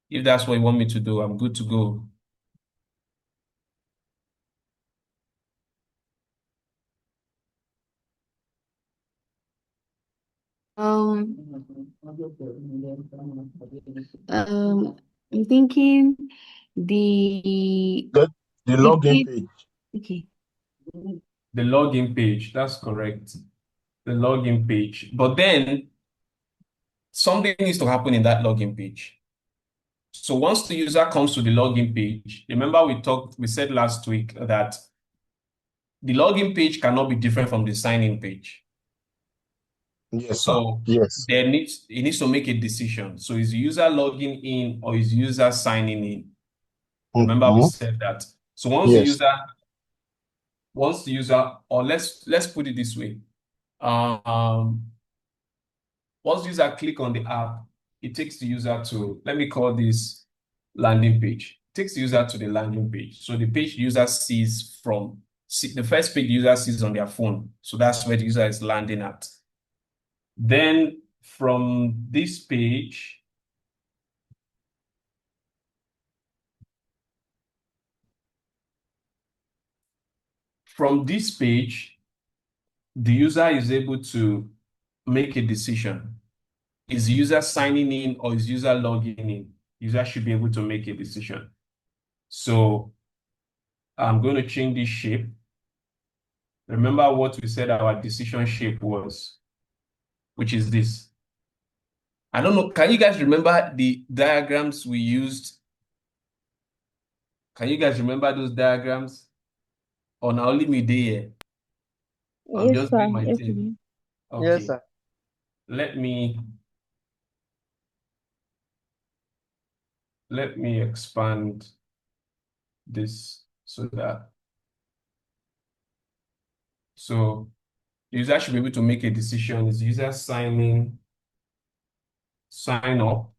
If that's what you want me to do, I'm good to go. Um, I'm thinking the The login page. page. Okay. The login page, that's correct. The login page. But then something needs to happen in that login page. So once the user comes to the login page, remember we said last week that the login page cannot be different from the sign-in page. Yes, sir. So Yes. it needs to make a decision. So is the user logging in or is the user signing in? Remember we Mhm. said that. So Yes. or let's put it this way. Um, Once the user click on the app, it takes the user to, let me call this landing page. It takes the user to the landing page. So the page the user sees the first page the user sees on their phone. So that's where the user is landing at. Then from this page, the user is able to make a decision. Is the user signing in or is the user logging in? User should be able to make a decision. So I'm going to change this shape. Remember what we said our decision shape was, which is this. I don't know. Can you guys remember the diagrams we used? Can you guys remember those diagrams? Or now only me there? I'm Yes, just sir. doing my Yes, thing. ma'am. Yes, Okay. sir. Let me expand this so the user should be able to make a decision. Is the user sign up,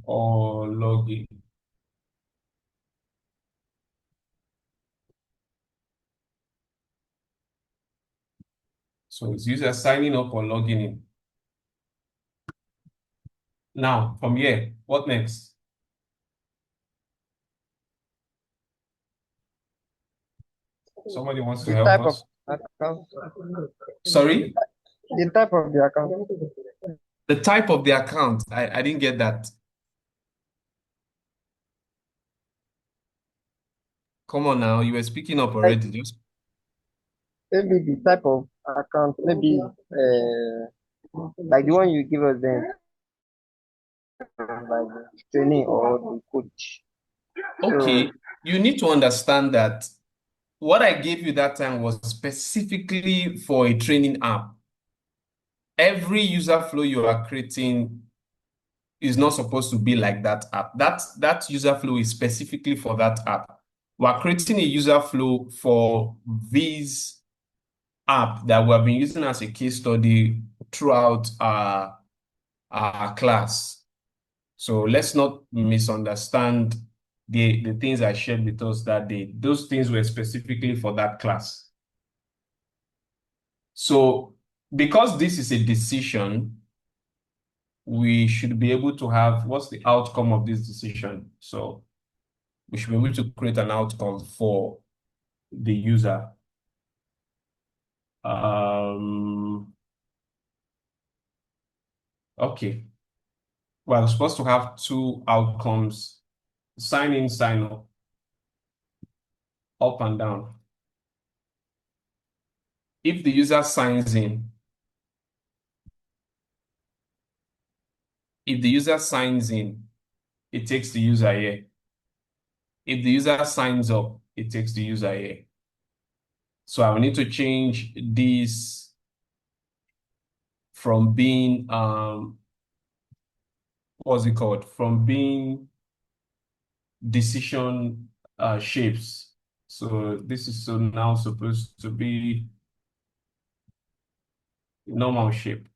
or log in? So is user signing up or logging in? Now, from here, what next? Somebody wants to The help type of us? account. Sorry? The type of the account. The type of the account. I didn't get that. Come on now, you were speaking up Like already. Just maybe the type of account, maybe like the one you give us then, like the training or the coach. So okay. You need to understand that what I gave you that time was specifically for a training app. Every user flow you are creating is not supposed to be like that app. That user flow is specifically for that app. We're creating a user flow for this app that we have been using as a case study throughout our class. So let's not misunderstand the things I shared with us that day. Those things were specifically for that class. So because this is a decision, we should be able to have what's the outcome of this decision. So we should be able to create an outcome for the user. Okay. Well, we're supposed to have two outcomes: sign in, sign up and down. If the user signs in, it takes the user here. If the user signs up, it takes the user here. So I will need to change this from being what's it called? From being decision shapes. So this is so now supposed to be normal shape.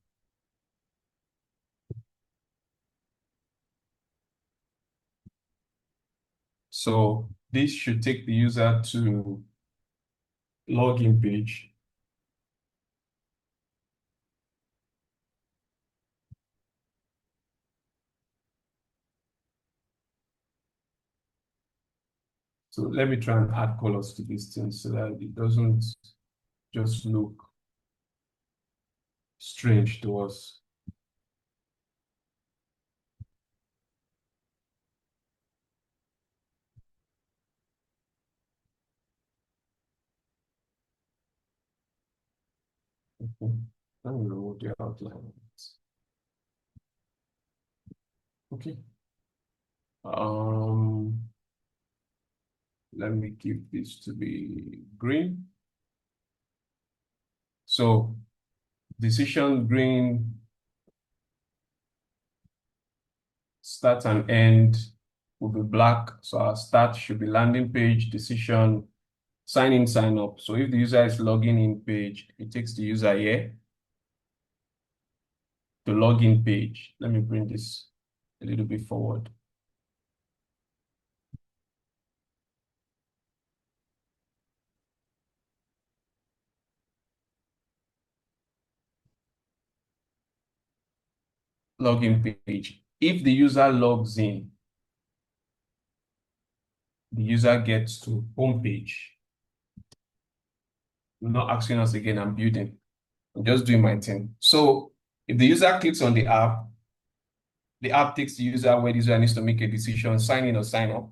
So this should take the user to login page. So let me try and add colors to this thing so that it doesn't just look strange to us. Okay. Let me remove the outline. Okay. Let me keep this to be green. So decision green, start and end will be black. So our start should be landing page, decision, sign in, sign up. So if the user is logging in page, it takes the user here to login page. Let me bring this a little bit forward. Login page. If the user logs in, the user gets to home page. Not asking us again, I'm building. I'm just doing my thing. So if the user clicks on the app takes the user where the user needs to make a decision, sign in or sign up.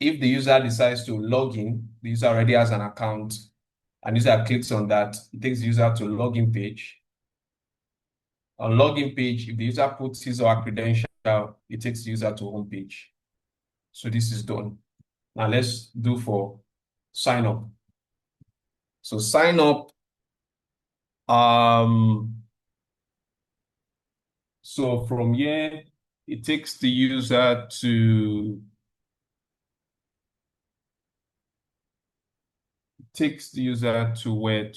If the user decides to log in, the user already has an account, and user clicks on that, it takes the user to login page. On login page, if the user puts his or her credential, it takes the user to home page. So this is done. Now let's do for sign up. So sign up. So from here, it takes the user to where.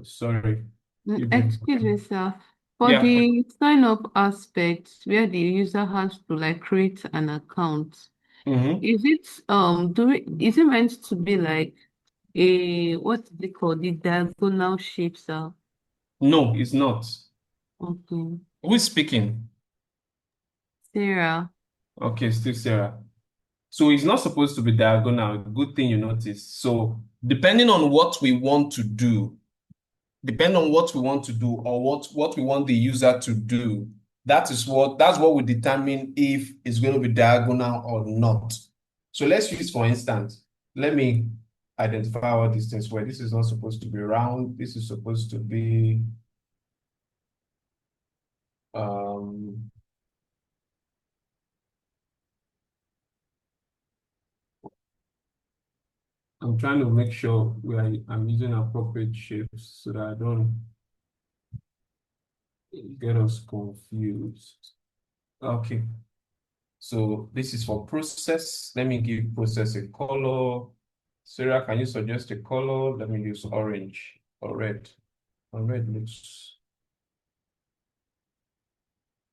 Sorry. Excuse me, sir. For Yeah. the sign up aspect where the user has to like create an account, is it meant to be like a what they call the diagonal shape, sir? No, it's not. Okay. Who's speaking? Sarah. Okay, still Sarah. So it's not supposed to be diagonal. Good thing you noticed. So depending on what we want to do, or what we want the user to do, that's what will determine if it's going to be diagonal or not. So let's use, for instance, let me identify all these things where this is not supposed to be round. This is supposed to be um I'm trying to make sure I'm using appropriate shapes so that I don't get us confused. Okay. So this is for process. Let me give process a color. Sarah, can you suggest a color? Let me use orange or red. Red looks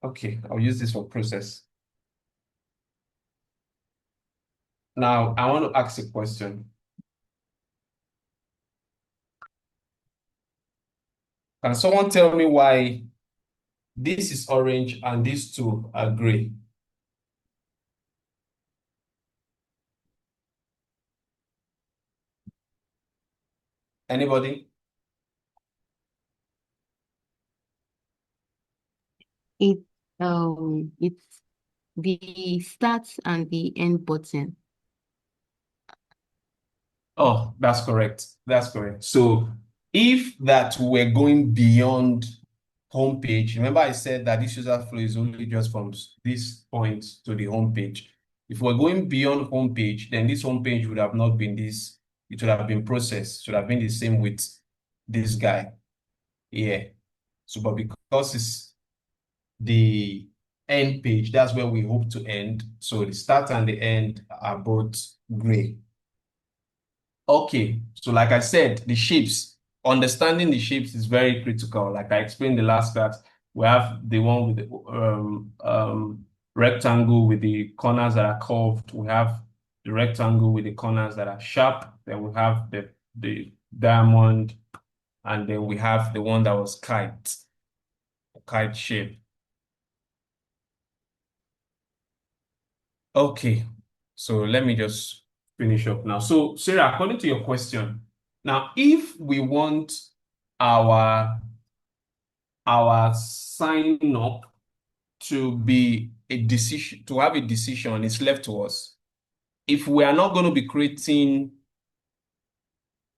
okay. I'll use this for process. Now I want to ask a question. Can someone tell me why this is orange and these two are gray? Anybody? It it's the start and the end button. Oh, that's correct. That's correct. So if that we're going beyond homepage, remember I said that this user flow is only just from this point to the homepage. If we're going beyond homepage, then this homepage would have not been this. It would have been processed. It should have been the same with this guy. Yeah. So, but because it's the end page, that's where we hope to end. So the start and the end are both gray. Okay, so like I said, the shapes, understanding the shapes is very critical. Like I explained the last class, we have the one with the rectangle with the corners that are curved. We have the rectangle with the corners that are sharp. Then we have the diamond, and then we have the one that was kite shape. Okay, so let me just finish up now. So, Sarah, according to your question, now if we want our sign up to be a decision, to have a decision, it's left to us. If we are not going to be creating,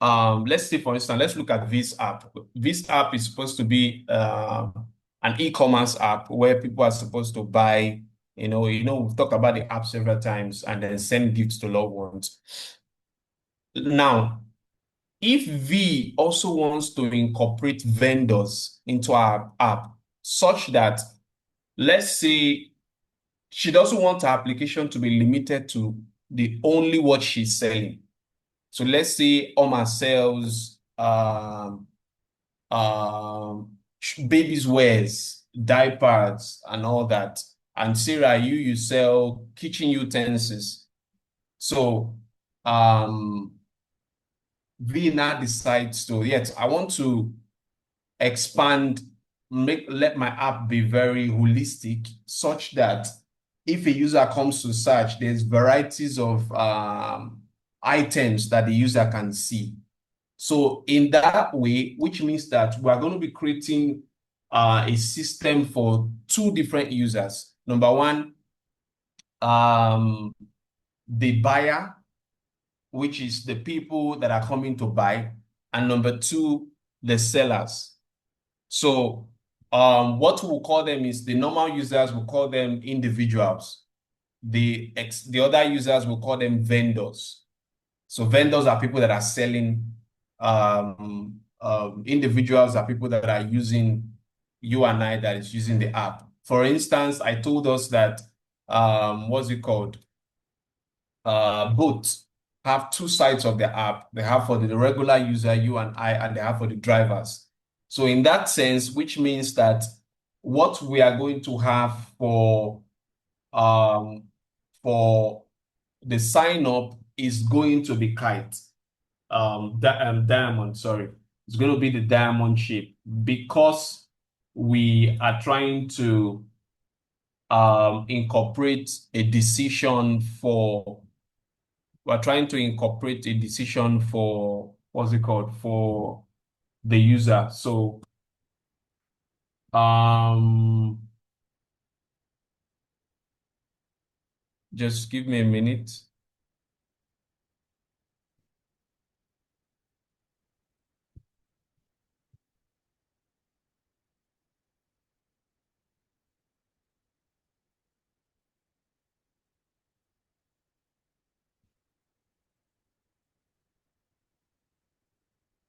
let's say for instance, let's look at this app. This app is supposed to be an e-commerce app where people are supposed to buy. We've talked about the app several times and then send gifts to loved ones. Now, if V also wants to incorporate vendors into our app, such that, let's say, she doesn't want her application to be limited to the only what she's selling. So let's say Oma sells babies' wears, diapers, and all that. And Sarah, you sell kitchen utensils. So V now decides to, yes, I want to expand, let my app be very holistic, such that if a user comes to search, there's varieties of items that the user can see. So in that way, which means that we are going to be creating a system for two different users. Number one, the buyer, which is the people that are coming to buy, and number two, the sellers. So what we'll call them is the normal users will call them individuals. The other users will call them vendors. So vendors are people that are selling. Individuals are people that are using you and I that is using the app. For instance, I told us that what's it called? Both have two sides of the app. They have for the regular user, you and I, and they have for the drivers. So in that sense, which means that what we are going to have um, for the sign up is going to be kite. Diamond, sorry. It's going to be the diamond shape because we are trying to incorporate a decision for we're trying to incorporate a decision for what's it called for the user. So just give me a minute.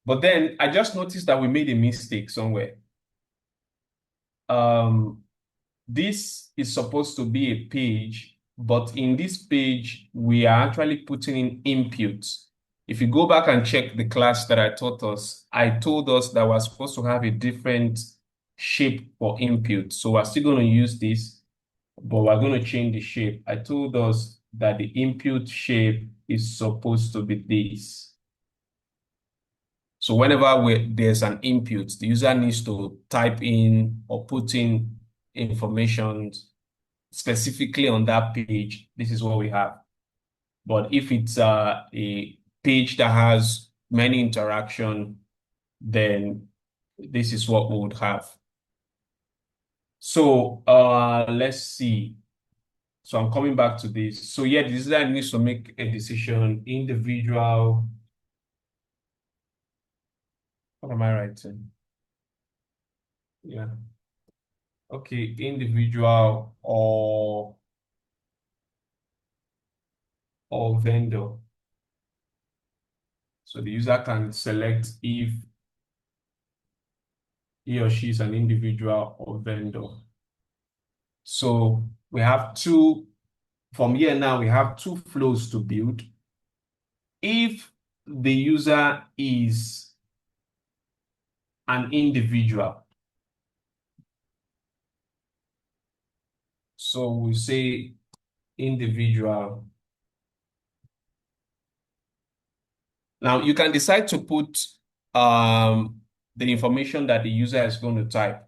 But then I just noticed that we made a mistake somewhere. This is supposed to be a page, but in this page, we are actually putting in inputs. If you go back and check the class that I taught us, I told us that we're supposed to have a different shape for input. So we're still going to use this, but we're going to change the shape. I told us that the input shape is supposed to be this. So whenever there's an input, the user needs to type in or put in information specifically on that page. This is what we have. But if it's a page that has many interaction, then this is what we would have. So let's see. So I'm coming back to this. So yeah, the user needs to make a decision, individual. What am I writing? Yeah. Okay, individual or vendor. So the user can select if he or she is an individual or vendor. So we have from here now, we have two flows to build. If the user is an individual, so we say individual. Now you can decide to put the information that the user is going to type.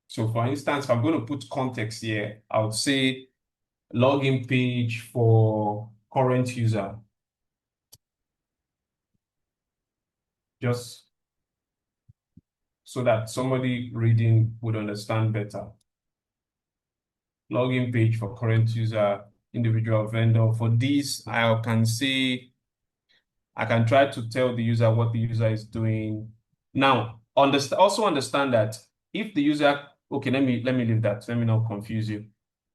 So for instance, if I'm going to put context here, I would say login page for current user. Just so that somebody reading would understand better. Login page for current user, individual vendor. For this, I can say, I can try to tell the user what the user is doing. Now, also understand that if the user, okay, let me leave that. Let me not confuse you.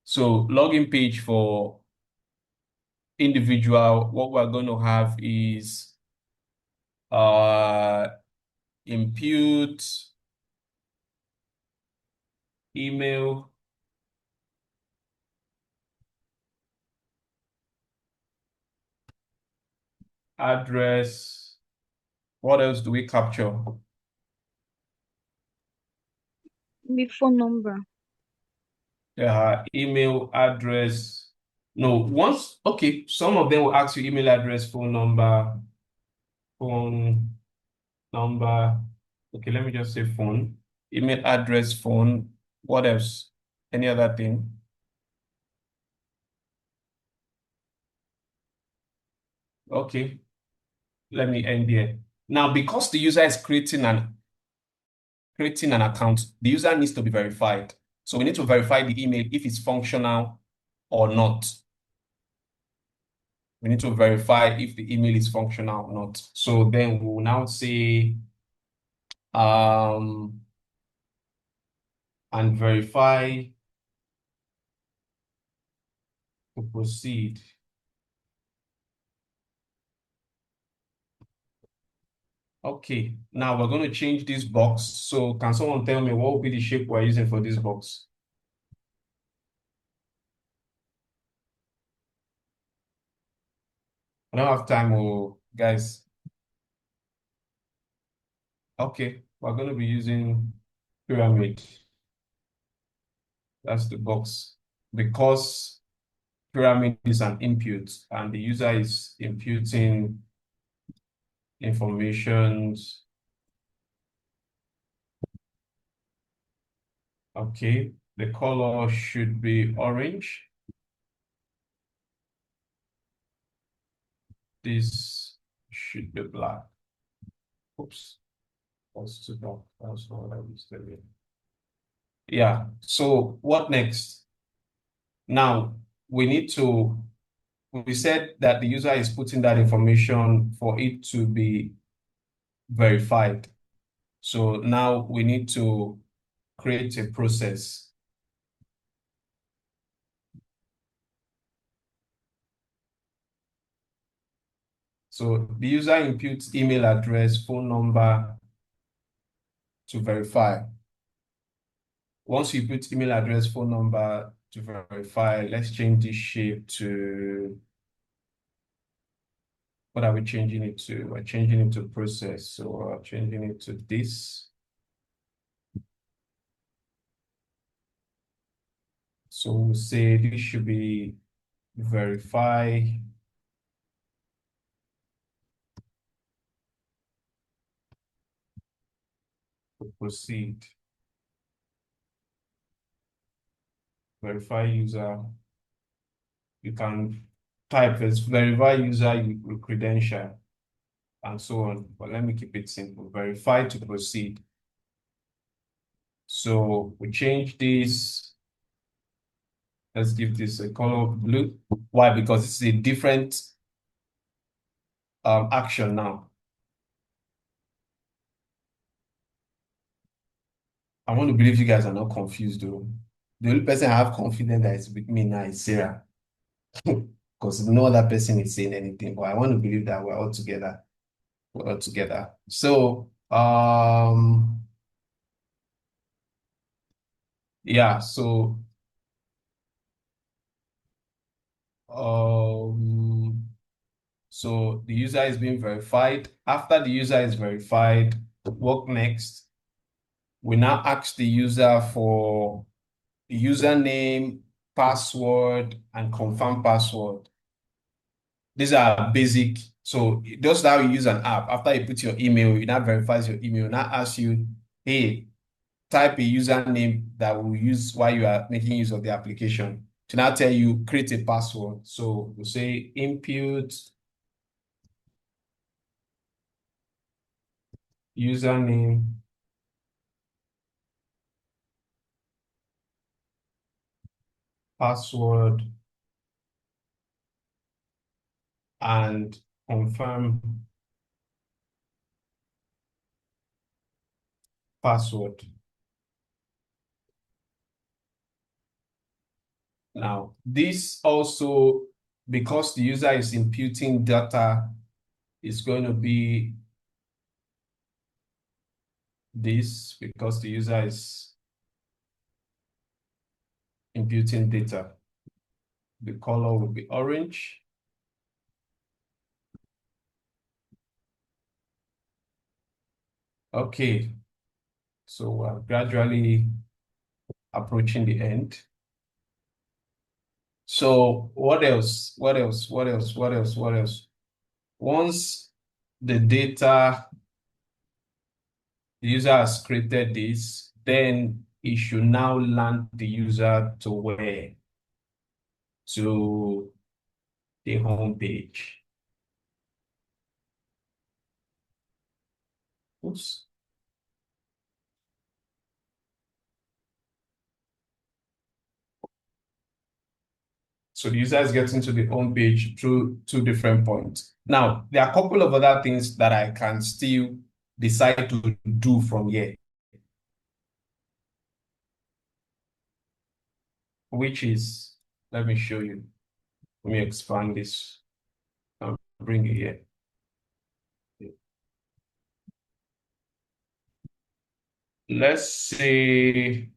So login page for individual, what we're going to have is impute email, address. What else do we capture? With phone number. Email address. No, okay, some of them will ask you email address, phone number. Okay, let me just say phone, email address, phone. What else? Any other thing? Okay, let me end here. Now, because the user is creating an account, the user needs to be verified. So we need to verify the email if it's functional or not. We need to verify if the email is functional or not. So then we will now say and verify to proceed. Okay, now we're going to change this box. So can someone tell me what will be the shape we're using for this box? I don't have time, oh, guys. Okay, we're going to be using pyramid. That's the box. Because pyramid is an input and the user is imputing information. Okay, the color should be orange. This should be black. Oops, that's too dark. That's not what I was doing. Yeah, so what next? Now, we said that the user is putting that information for it to be verified. So now we need to create a process. So the user inputs email address, phone number to verify. Once you put email address, phone number to verify, let's change this shape to, what are we changing it to? We're changing it to process. So we're changing it to this. So we'll say this should be verify proceed. Verify user. You can type as verify user credential and so on. But let me keep it simple. Verify to proceed. So we change this. Let's give this a color blue. Why? Because it's a different action now. I want to believe you guys are not confused though. The only person I have confidence that is with me now is Sarah. Because no other person is saying anything, but I want to believe that we're all together. We're all together. So yeah, so so the user is being verified. After the user is verified, what next? We now ask the user for username, password, and confirm password. These are basic. So just how you use an app. After you put your email, it now verifies your email. Now asks you, hey, type a username that will use while you are making use of the application. To now tell you, create a password. So we'll say input username, password, and confirm password. Now, this also, because the user is imputing data, is going to be this, because the user is imputing data. The color will be orange. Okay, so we're gradually approaching the end. So what else? What else? What else? What else? What else? Once the data, the user has created this, then it should now land the user to where? To the home page. Oops. So the user is getting to the home page through two different points. Now, there are a couple of other things that I can still decide to do from here, which is, let me show you. Let me expand this and bring it here. Let's say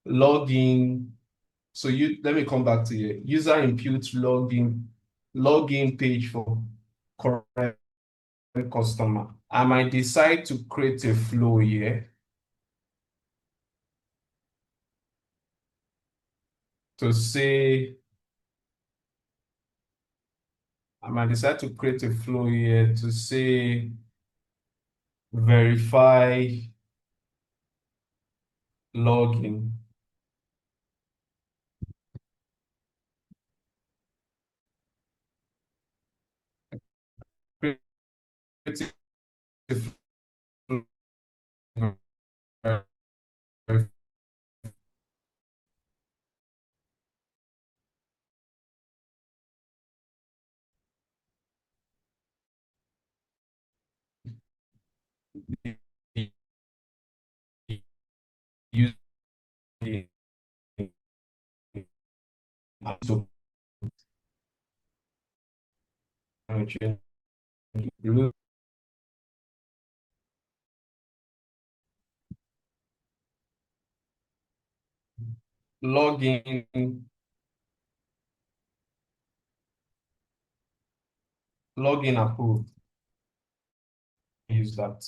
login. So let me come back to you. User input login page for current customer. I might decide to create a flow here to say, I might decide to create a flow here to say verify login. Create a flow, use so login approved. Use that.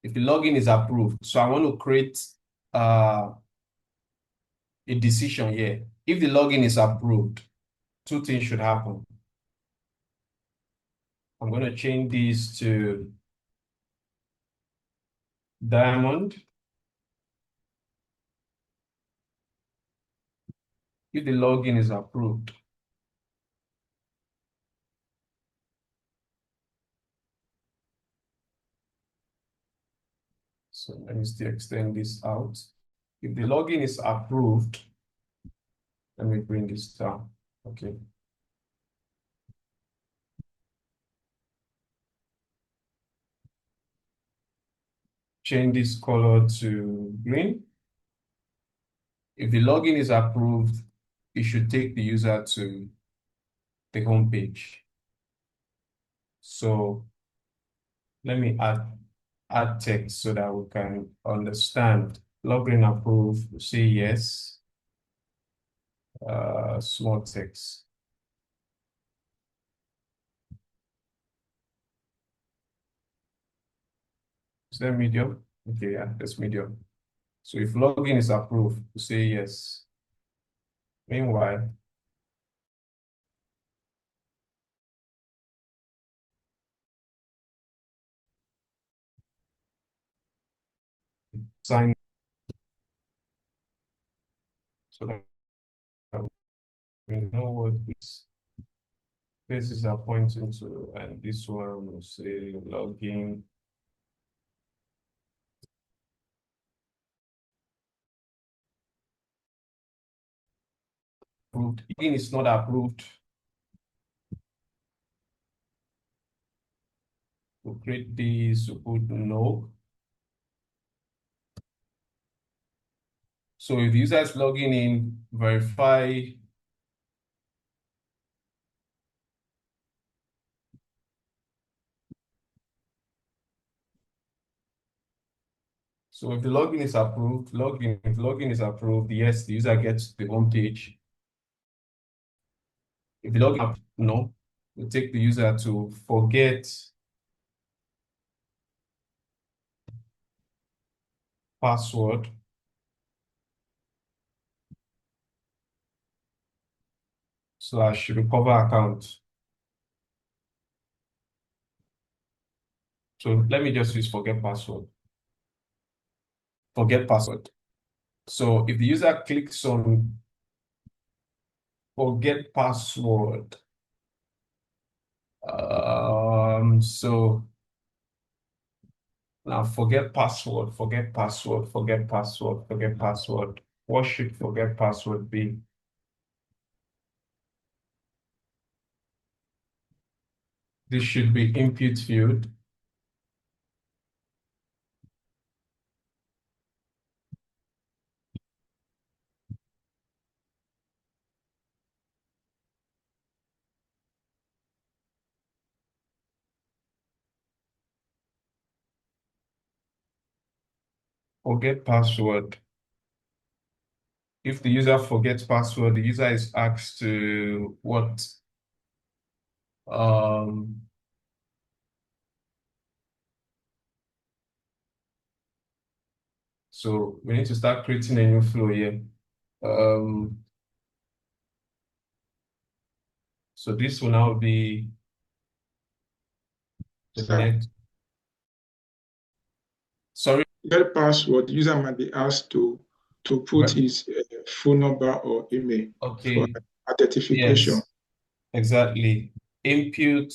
If the login is approved, so I want to create a decision here. If the login is approved, two things should happen. I'm going to change this to diamond. If the login is approved. So let me still extend this out. If the login is approved, let me bring this down. Okay. Change this color to green. If the login is approved, it should take the user to the home page. So let me add text so that we can understand. Login approved, say yes. Small text. Is that medium? Okay, yeah, that's medium. So if login is approved, we say yes. Meanwhile, sign so that we know what this places are pointing to, and this one will say login. Approved. Login is not approved. We'll create this, we'll put no. So if the user is logging in, verify. So if the login is approved, if login is approved, yes, the user gets the home page. If the login, no, we take the user to forget password / recover account. So let me just use forget password. Forget password. So if the user clicks on forget password, so now forget password, forget password, forget password, forget password. What should forget password be? This should be input field. Forget password. If the user forgets password, the user is asked to what? So we need to start creating a new flow here. So this will now be the Sir, next. Sorry. that password, the user might be asked to put his phone number or email for Okay. identification. Yes, exactly. Input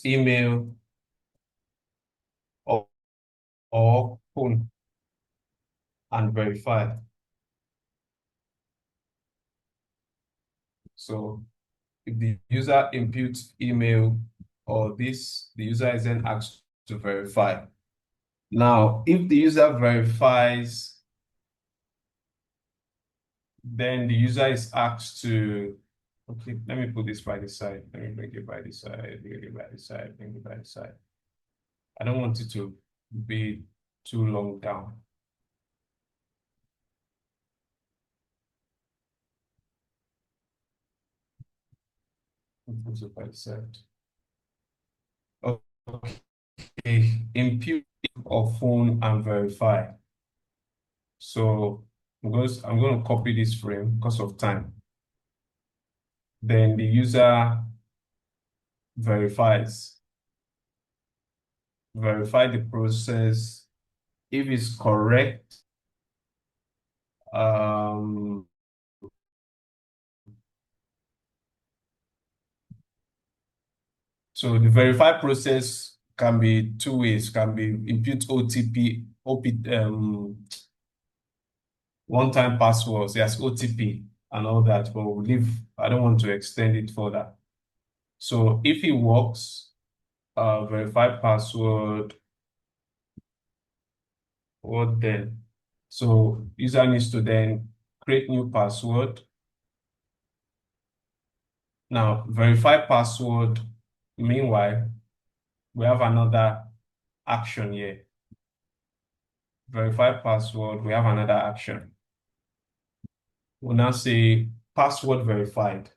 email or phone and verify. So if the user inputs email or this, the user is then asked to verify. Now, if the user verifies, then the user is asked to, okay, let me put this by the side. Let me bring it by the side, bring it by the side, bring it by the side. I don't want it to be too long down. Put it by the side. Okay, impute of phone and verify. So I'm going to copy this frame because of time. Then the user verify the process. If it's correct, so the verify process can be two ways, can be input OTP, one-time passwords, yes, OTP and all that, but we'll leave, I don't want to extend it further. So if it works, verify password, what then? So user needs to then create new password. Now, verify password, meanwhile, we have another action here. Verify password, we have another action. We'll now say password verified.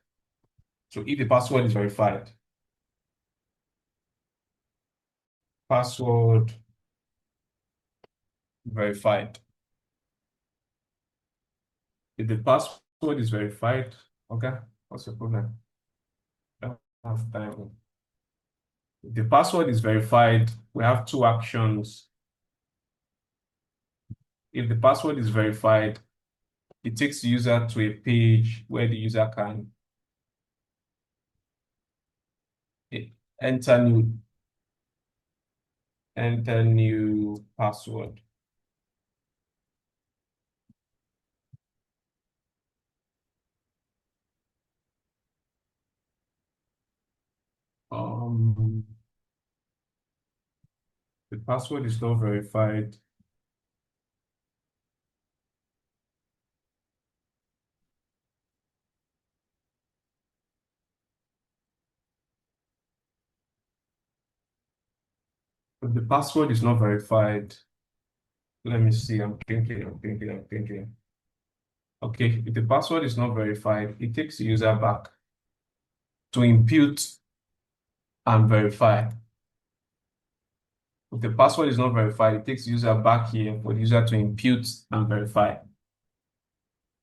So if the password is verified, password verified. If the password is verified, okay, what's the problem? I don't have time. If the password is verified, we have two actions. If the password is verified, it takes the user to a page where the user can enter new password. The password is not verified. If the password is not verified, let me see, I'm thinking. Okay, if the password is not verified, it takes the user back to impute and verify. If the password is not verified, it takes the user back here for the user to impute and verify.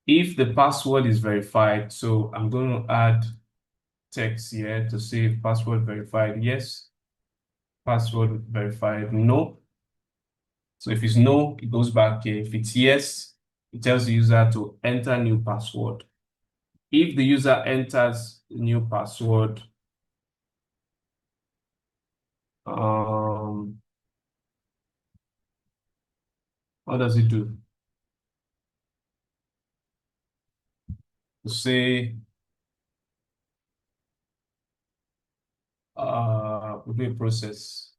If the password is verified, so I'm going to add text here to say password verified, yes. Password verified, no. So if it's no, it goes back here. If it's yes, it tells the user to enter new password. If the user enters new password, what does it do? To say, we do a process,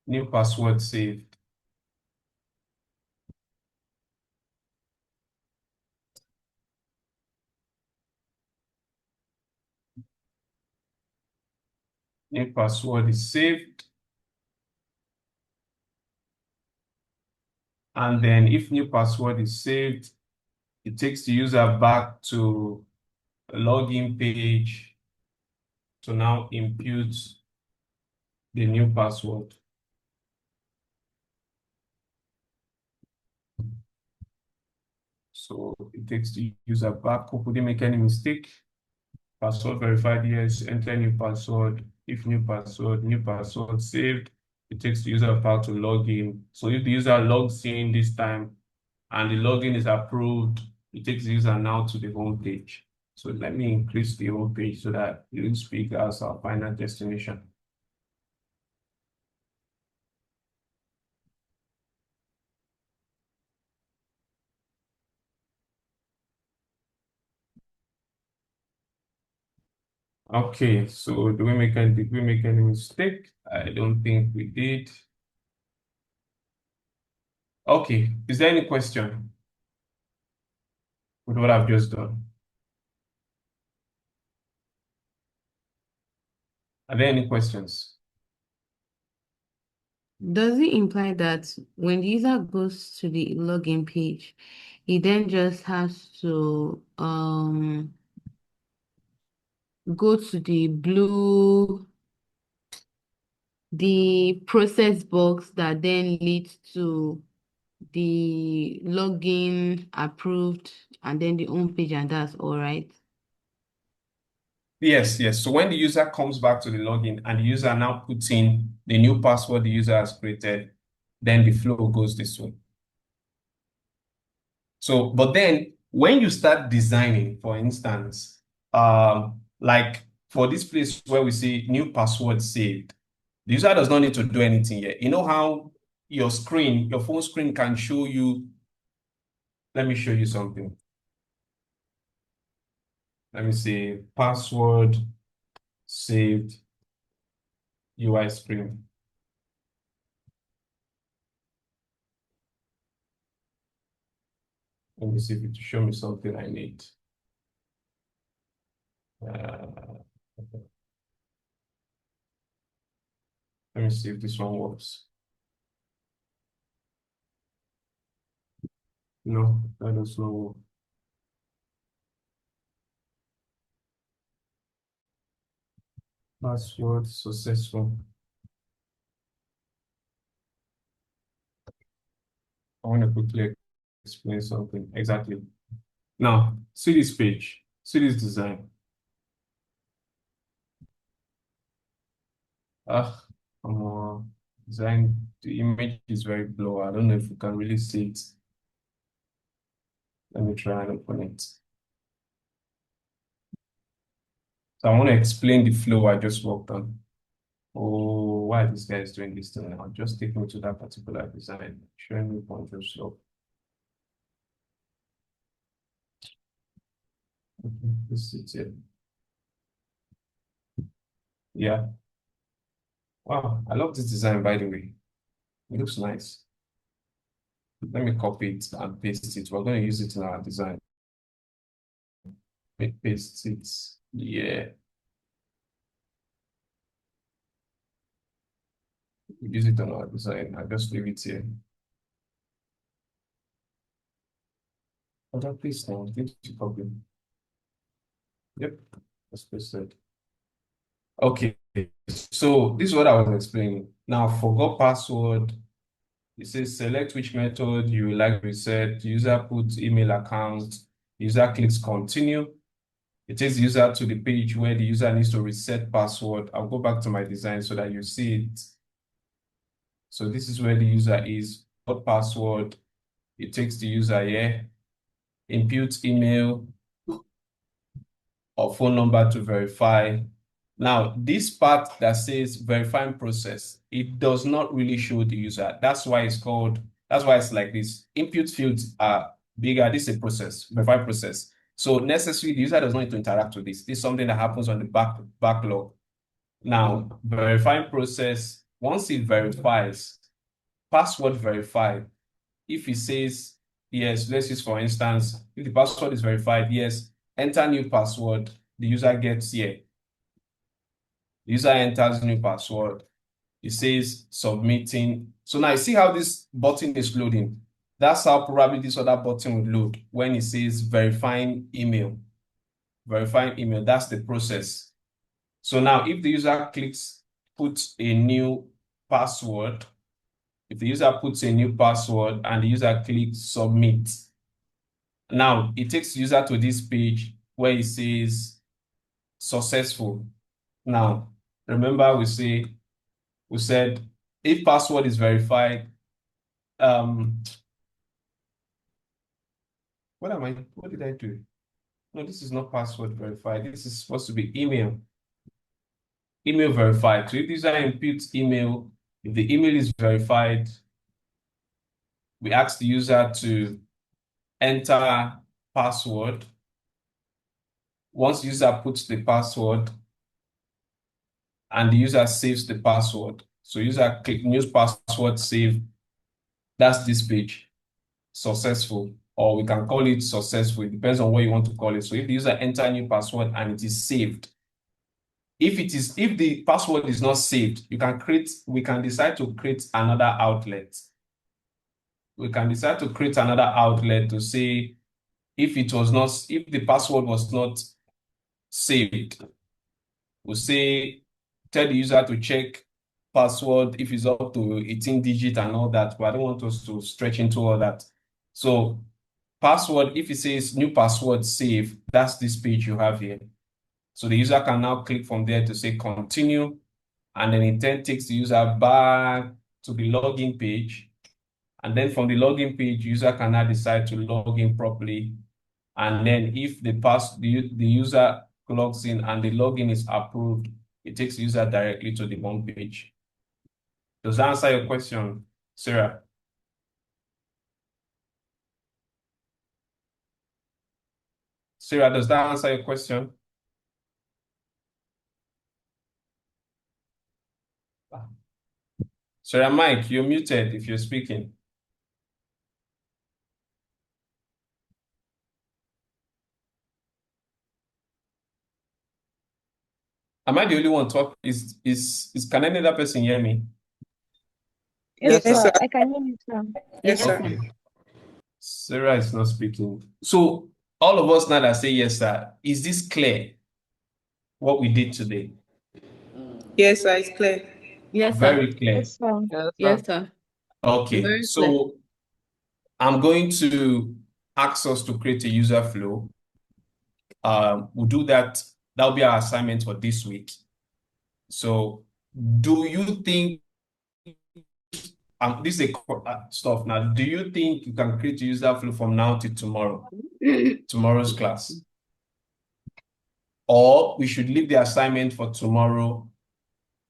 new password saved. New password is saved. And then if new password is saved, it takes the user back to a login page to now impute the new password. So it takes the user back. Hope we didn't make any mistake. Password verified, yes, enter new password. If new password saved, it takes the user back to login. So if the user logs in this time and the login is approved, it takes the user now to the home page. So let me increase the home page so that it will speak as our final destination. Okay, so did we make any mistake? I don't think we did. Okay, is there any question with what I've just done? Are there any questions? Does it imply that when the user goes to the login page, he then just has to go to the process box that then leads to the login approved and then the home page, and that's all right? Yes, yes. So when the user comes back to the login and the user now puts in the new password the user has created, then the flow goes this way. So, but then when you start designing, for instance, like for this place where we say new password saved, the user does not need to do anything yet. You know how your screen, your phone screen can show you, let me show you something. Let me see, password saved UI screen. Let me see if it will show me something I need. Uh, let me see if this one works. No, that does not work. Password successful. I want to quickly explain something. Exactly. Now, see this page. See this design. Ah, design. The image is very blurry. I don't know if you can really see it. Let me try and open it. So I want to explain the flow I just worked on. Oh, why this guy is doing this thing now? Just take me to that particular design, showing me point of slope. Okay, this is it. Yeah. Wow, I love this design, by the way. It looks nice. Let me copy it and paste it. We're going to use it in our design. Paste it. Yeah. We use it on our design. I just leave it here. Other paste now. Need to copy. Yep. Let's paste it. Okay. So this is what I was explaining. Now, forgot password. It says select which method you like to reset. User puts email account. User clicks continue. It takes the user to the page where the user needs to reset password. I'll go back to my design so that you see it. So this is where the user is. What password? It takes the user here. Input email or phone number to verify. Now, this part that says verifying process, it does not really show the user. That's why it's like this. Input fields are bigger. This is a process, verify process. So necessarily, the user does not need to interact with this. This is something that happens on the backlog. Now, verifying process, once it verifies, password verified, if it says, yes, let's use for instance, if the password is verified, yes, enter new password, the user gets here. The user enters new password. It says submitting. So now you see how this button is loading. That's how probably this other button would load when it says verifying email. Verifying email, that's the process. So now if the user clicks, put a new password, if the user puts a new password and the user clicks submit, now it takes the user to this page where it says successful. Now, remember we said if password is verified, what did I do? No, this is not password verified. This is supposed to be email. Email verified. So if the user inputs email, if the email is verified, we ask the user to enter password. Once the user puts the password and the user saves the password, so user click new password save, that's this page, successful, or we can call it successful. It depends on what you want to call it. So if the user enter new password and it is saved, if the password is not saved, we can decide to create another outlet. We can decide to create another outlet to say if the password was not saved, we'll say tell the user to check password if it's up to 18 digit and all that, but I don't want us to stretch into all that. So password, if it says new password save, that's this page you have here. So the user can now click from there to say continue, and then it then takes the user back to the login page. And then from the login page, user can now decide to log in properly. And then if the user logs in and the login is approved, it takes the user directly to the home page. Does that answer your question, Sarah? Sarah, does that answer your question? Sarah, Mike, you're muted if you're speaking. Am I the only one talk? Can any other person hear me? Yes, Yes, sir. sir. I can hear you, sir. Yes, sir. Okay. Sarah is not speaking. So all of us now that say yes, sir, is this clear? What we did today? Yes, sir. It's clear. Yes, sir. Very clear. Yes, sir. Yes, Yes, sir. sir. Okay. Very clear. So I'm going to ask us to create a user flow. We'll do that. That'll be our assignment for this week. So do you think this is stuff now. Do you think you can create a user flow from now to tomorrow's class? Or we should leave the assignment for tomorrow,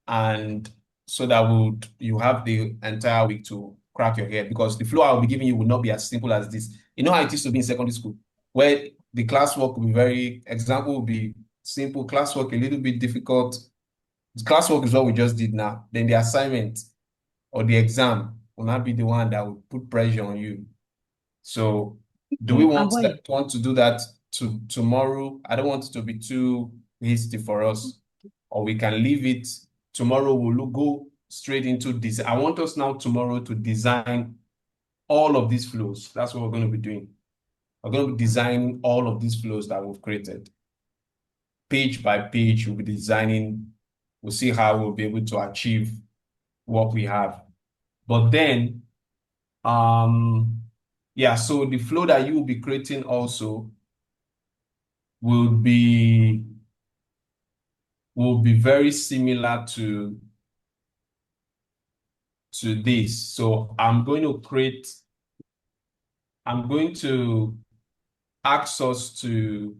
and so that you have the entire week to crack your head, because the flow I'll be giving you will not be as simple as this. You know how it used to be in secondary school, where the classwork will be example will be simple, classwork a little bit difficult. The classwork is what we just did now. Then the assignment or the exam will not be the one that will put pressure on you. So do we want to do that tomorrow? I don't want it to be too hasty for us, or we can leave it. Tomorrow we'll go straight into this. I want us now tomorrow to design all of these flows. That's what we're going to be doing. We're going to be designing all of these flows that we've created. Page by page, we'll be designing. We'll see how we'll be able to achieve what we have. But then, yeah, so the flow that you will be creating also will be very similar to this. So I'm going to ask us to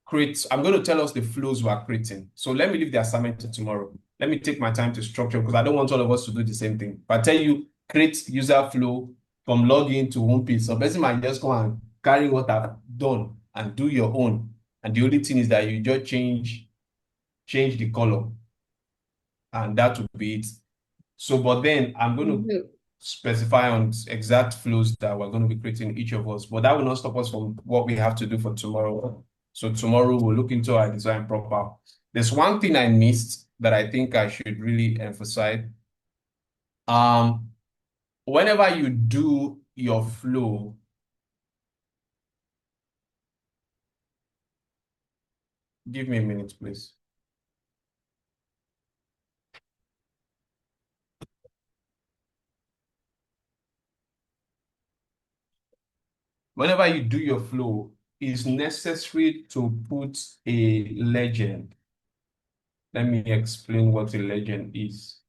create, I'm going to tell us the flows we are creating. So let me leave the assignment to tomorrow. Let me take my time to structure, because I don't want all of us to do the same thing. If I tell you, create user flow from login to home page, so person might just go and carry what I've done and do your own. And the only thing is that you just change the color, and that would be it. So, but then I'm going to specify on exact flows that we're going to be creating, each of us, but that will not stop us from what we have to do for tomorrow. So tomorrow we'll look into our design proper. There's one thing I missed that I think I should really emphasize. Whenever you do your flow, give me a minute, please. Whenever you do your flow, it's necessary to put a legend. Let me explain what a legend is.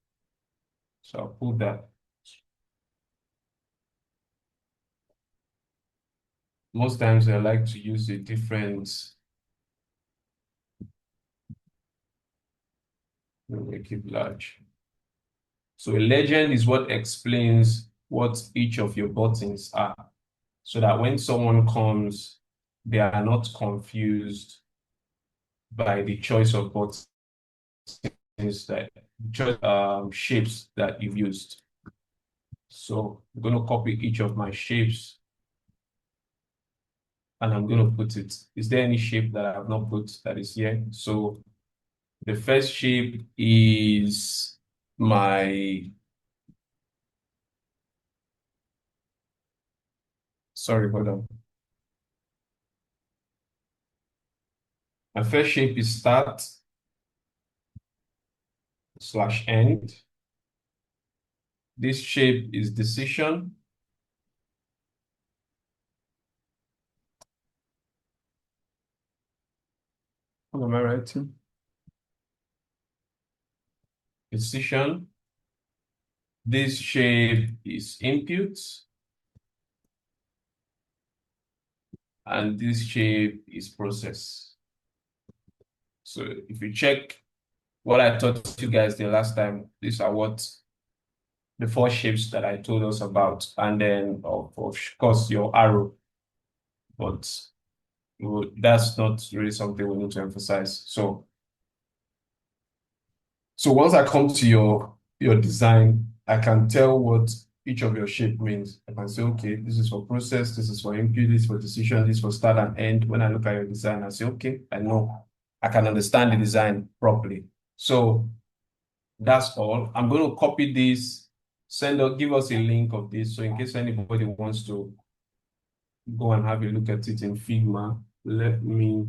So I'll put that. Most times I like to use a different, make it large. So a legend is what explains what each of your buttons are, so that when someone comes, they are not confused by the choice of buttons, shapes that you've used. So I'm going to copy each of my shapes, and I'm going to put it. Is there any shape that I have not put that is here? So the first shape is sorry, hold on. My first shape is start/end. This shape is decision. What am I writing? Decision. This shape is input, and this shape is process. So if you check what I taught you guys the last time, these are what the four shapes that I told us about, and then of course your arrow, but that's not really something we need to emphasize. So once I come to your design, I can tell what each of your shape means. I can say, okay, this is for process, this is for input, this is for decision, this is for start and end. When I look at your design, I say, okay, I know, I can understand the design properly. So that's all. I'm going to copy this, give us a link of this. So in case anybody wants to go and have a look at it in Figma, let me,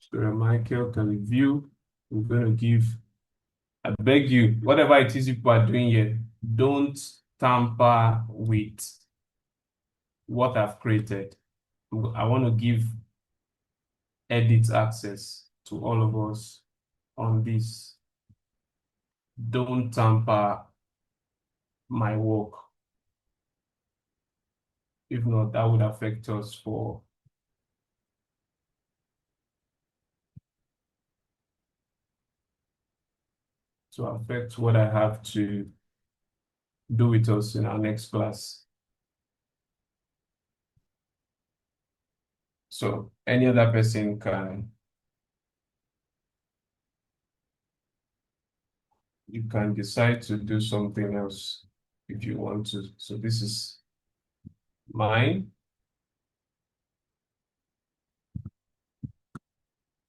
so that Michael can view. I'm going to give, I beg you, whatever it is people are doing here, don't tamper with what I've created. I want to give edit access to all of us on this. Don't tamper my work. If not, that would affect us to affect what I have to do with us in our next class. So any other person you can decide to do something else if you want to. So this is mine.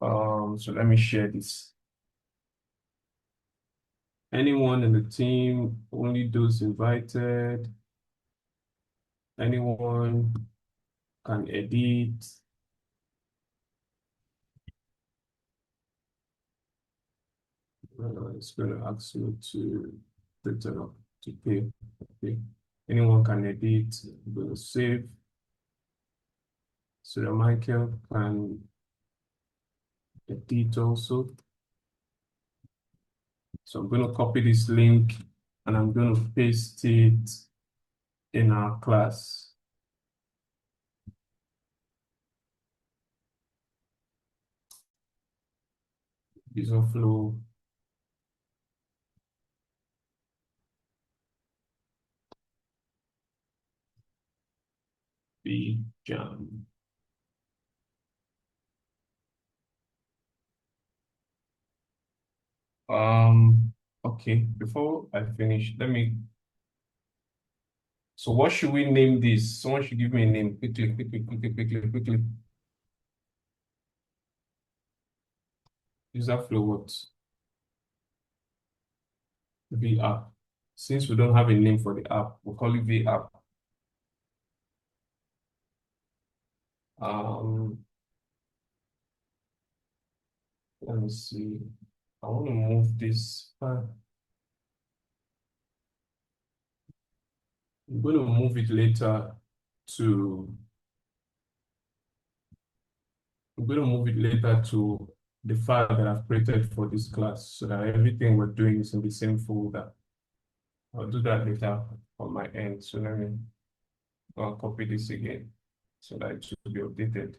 So let me share this. Anyone in the team, only those invited. Anyone can edit. It's going to ask me to put it up to pay. Okay. Anyone can edit. I'm going to save. So that Michael can edit also. So I'm going to copy this link and I'm going to paste it in our class. User flow. Big jam. Okay, before I finish, so what should we name this? Someone should give me a name quickly. User flow what? V app. Since we don't have a name for the app, we'll call it V app. Let me see. I want to move this. I'm going to move it later to. I'm going to move it later to the file that I've created for this class so that everything we're doing is in the same folder. I'll do that later on my end. So let me copy this again so that it should be updated.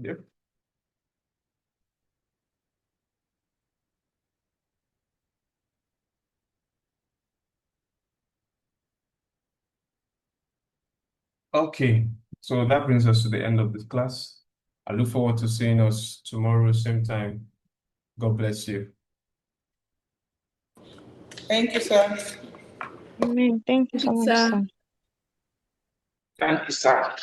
Yep. Okay, so that brings us to the end of this class. I look forward to seeing us tomorrow, same time. God bless you. Thank you, sir. Amen. Thank you so much, sir. Thank you, sir.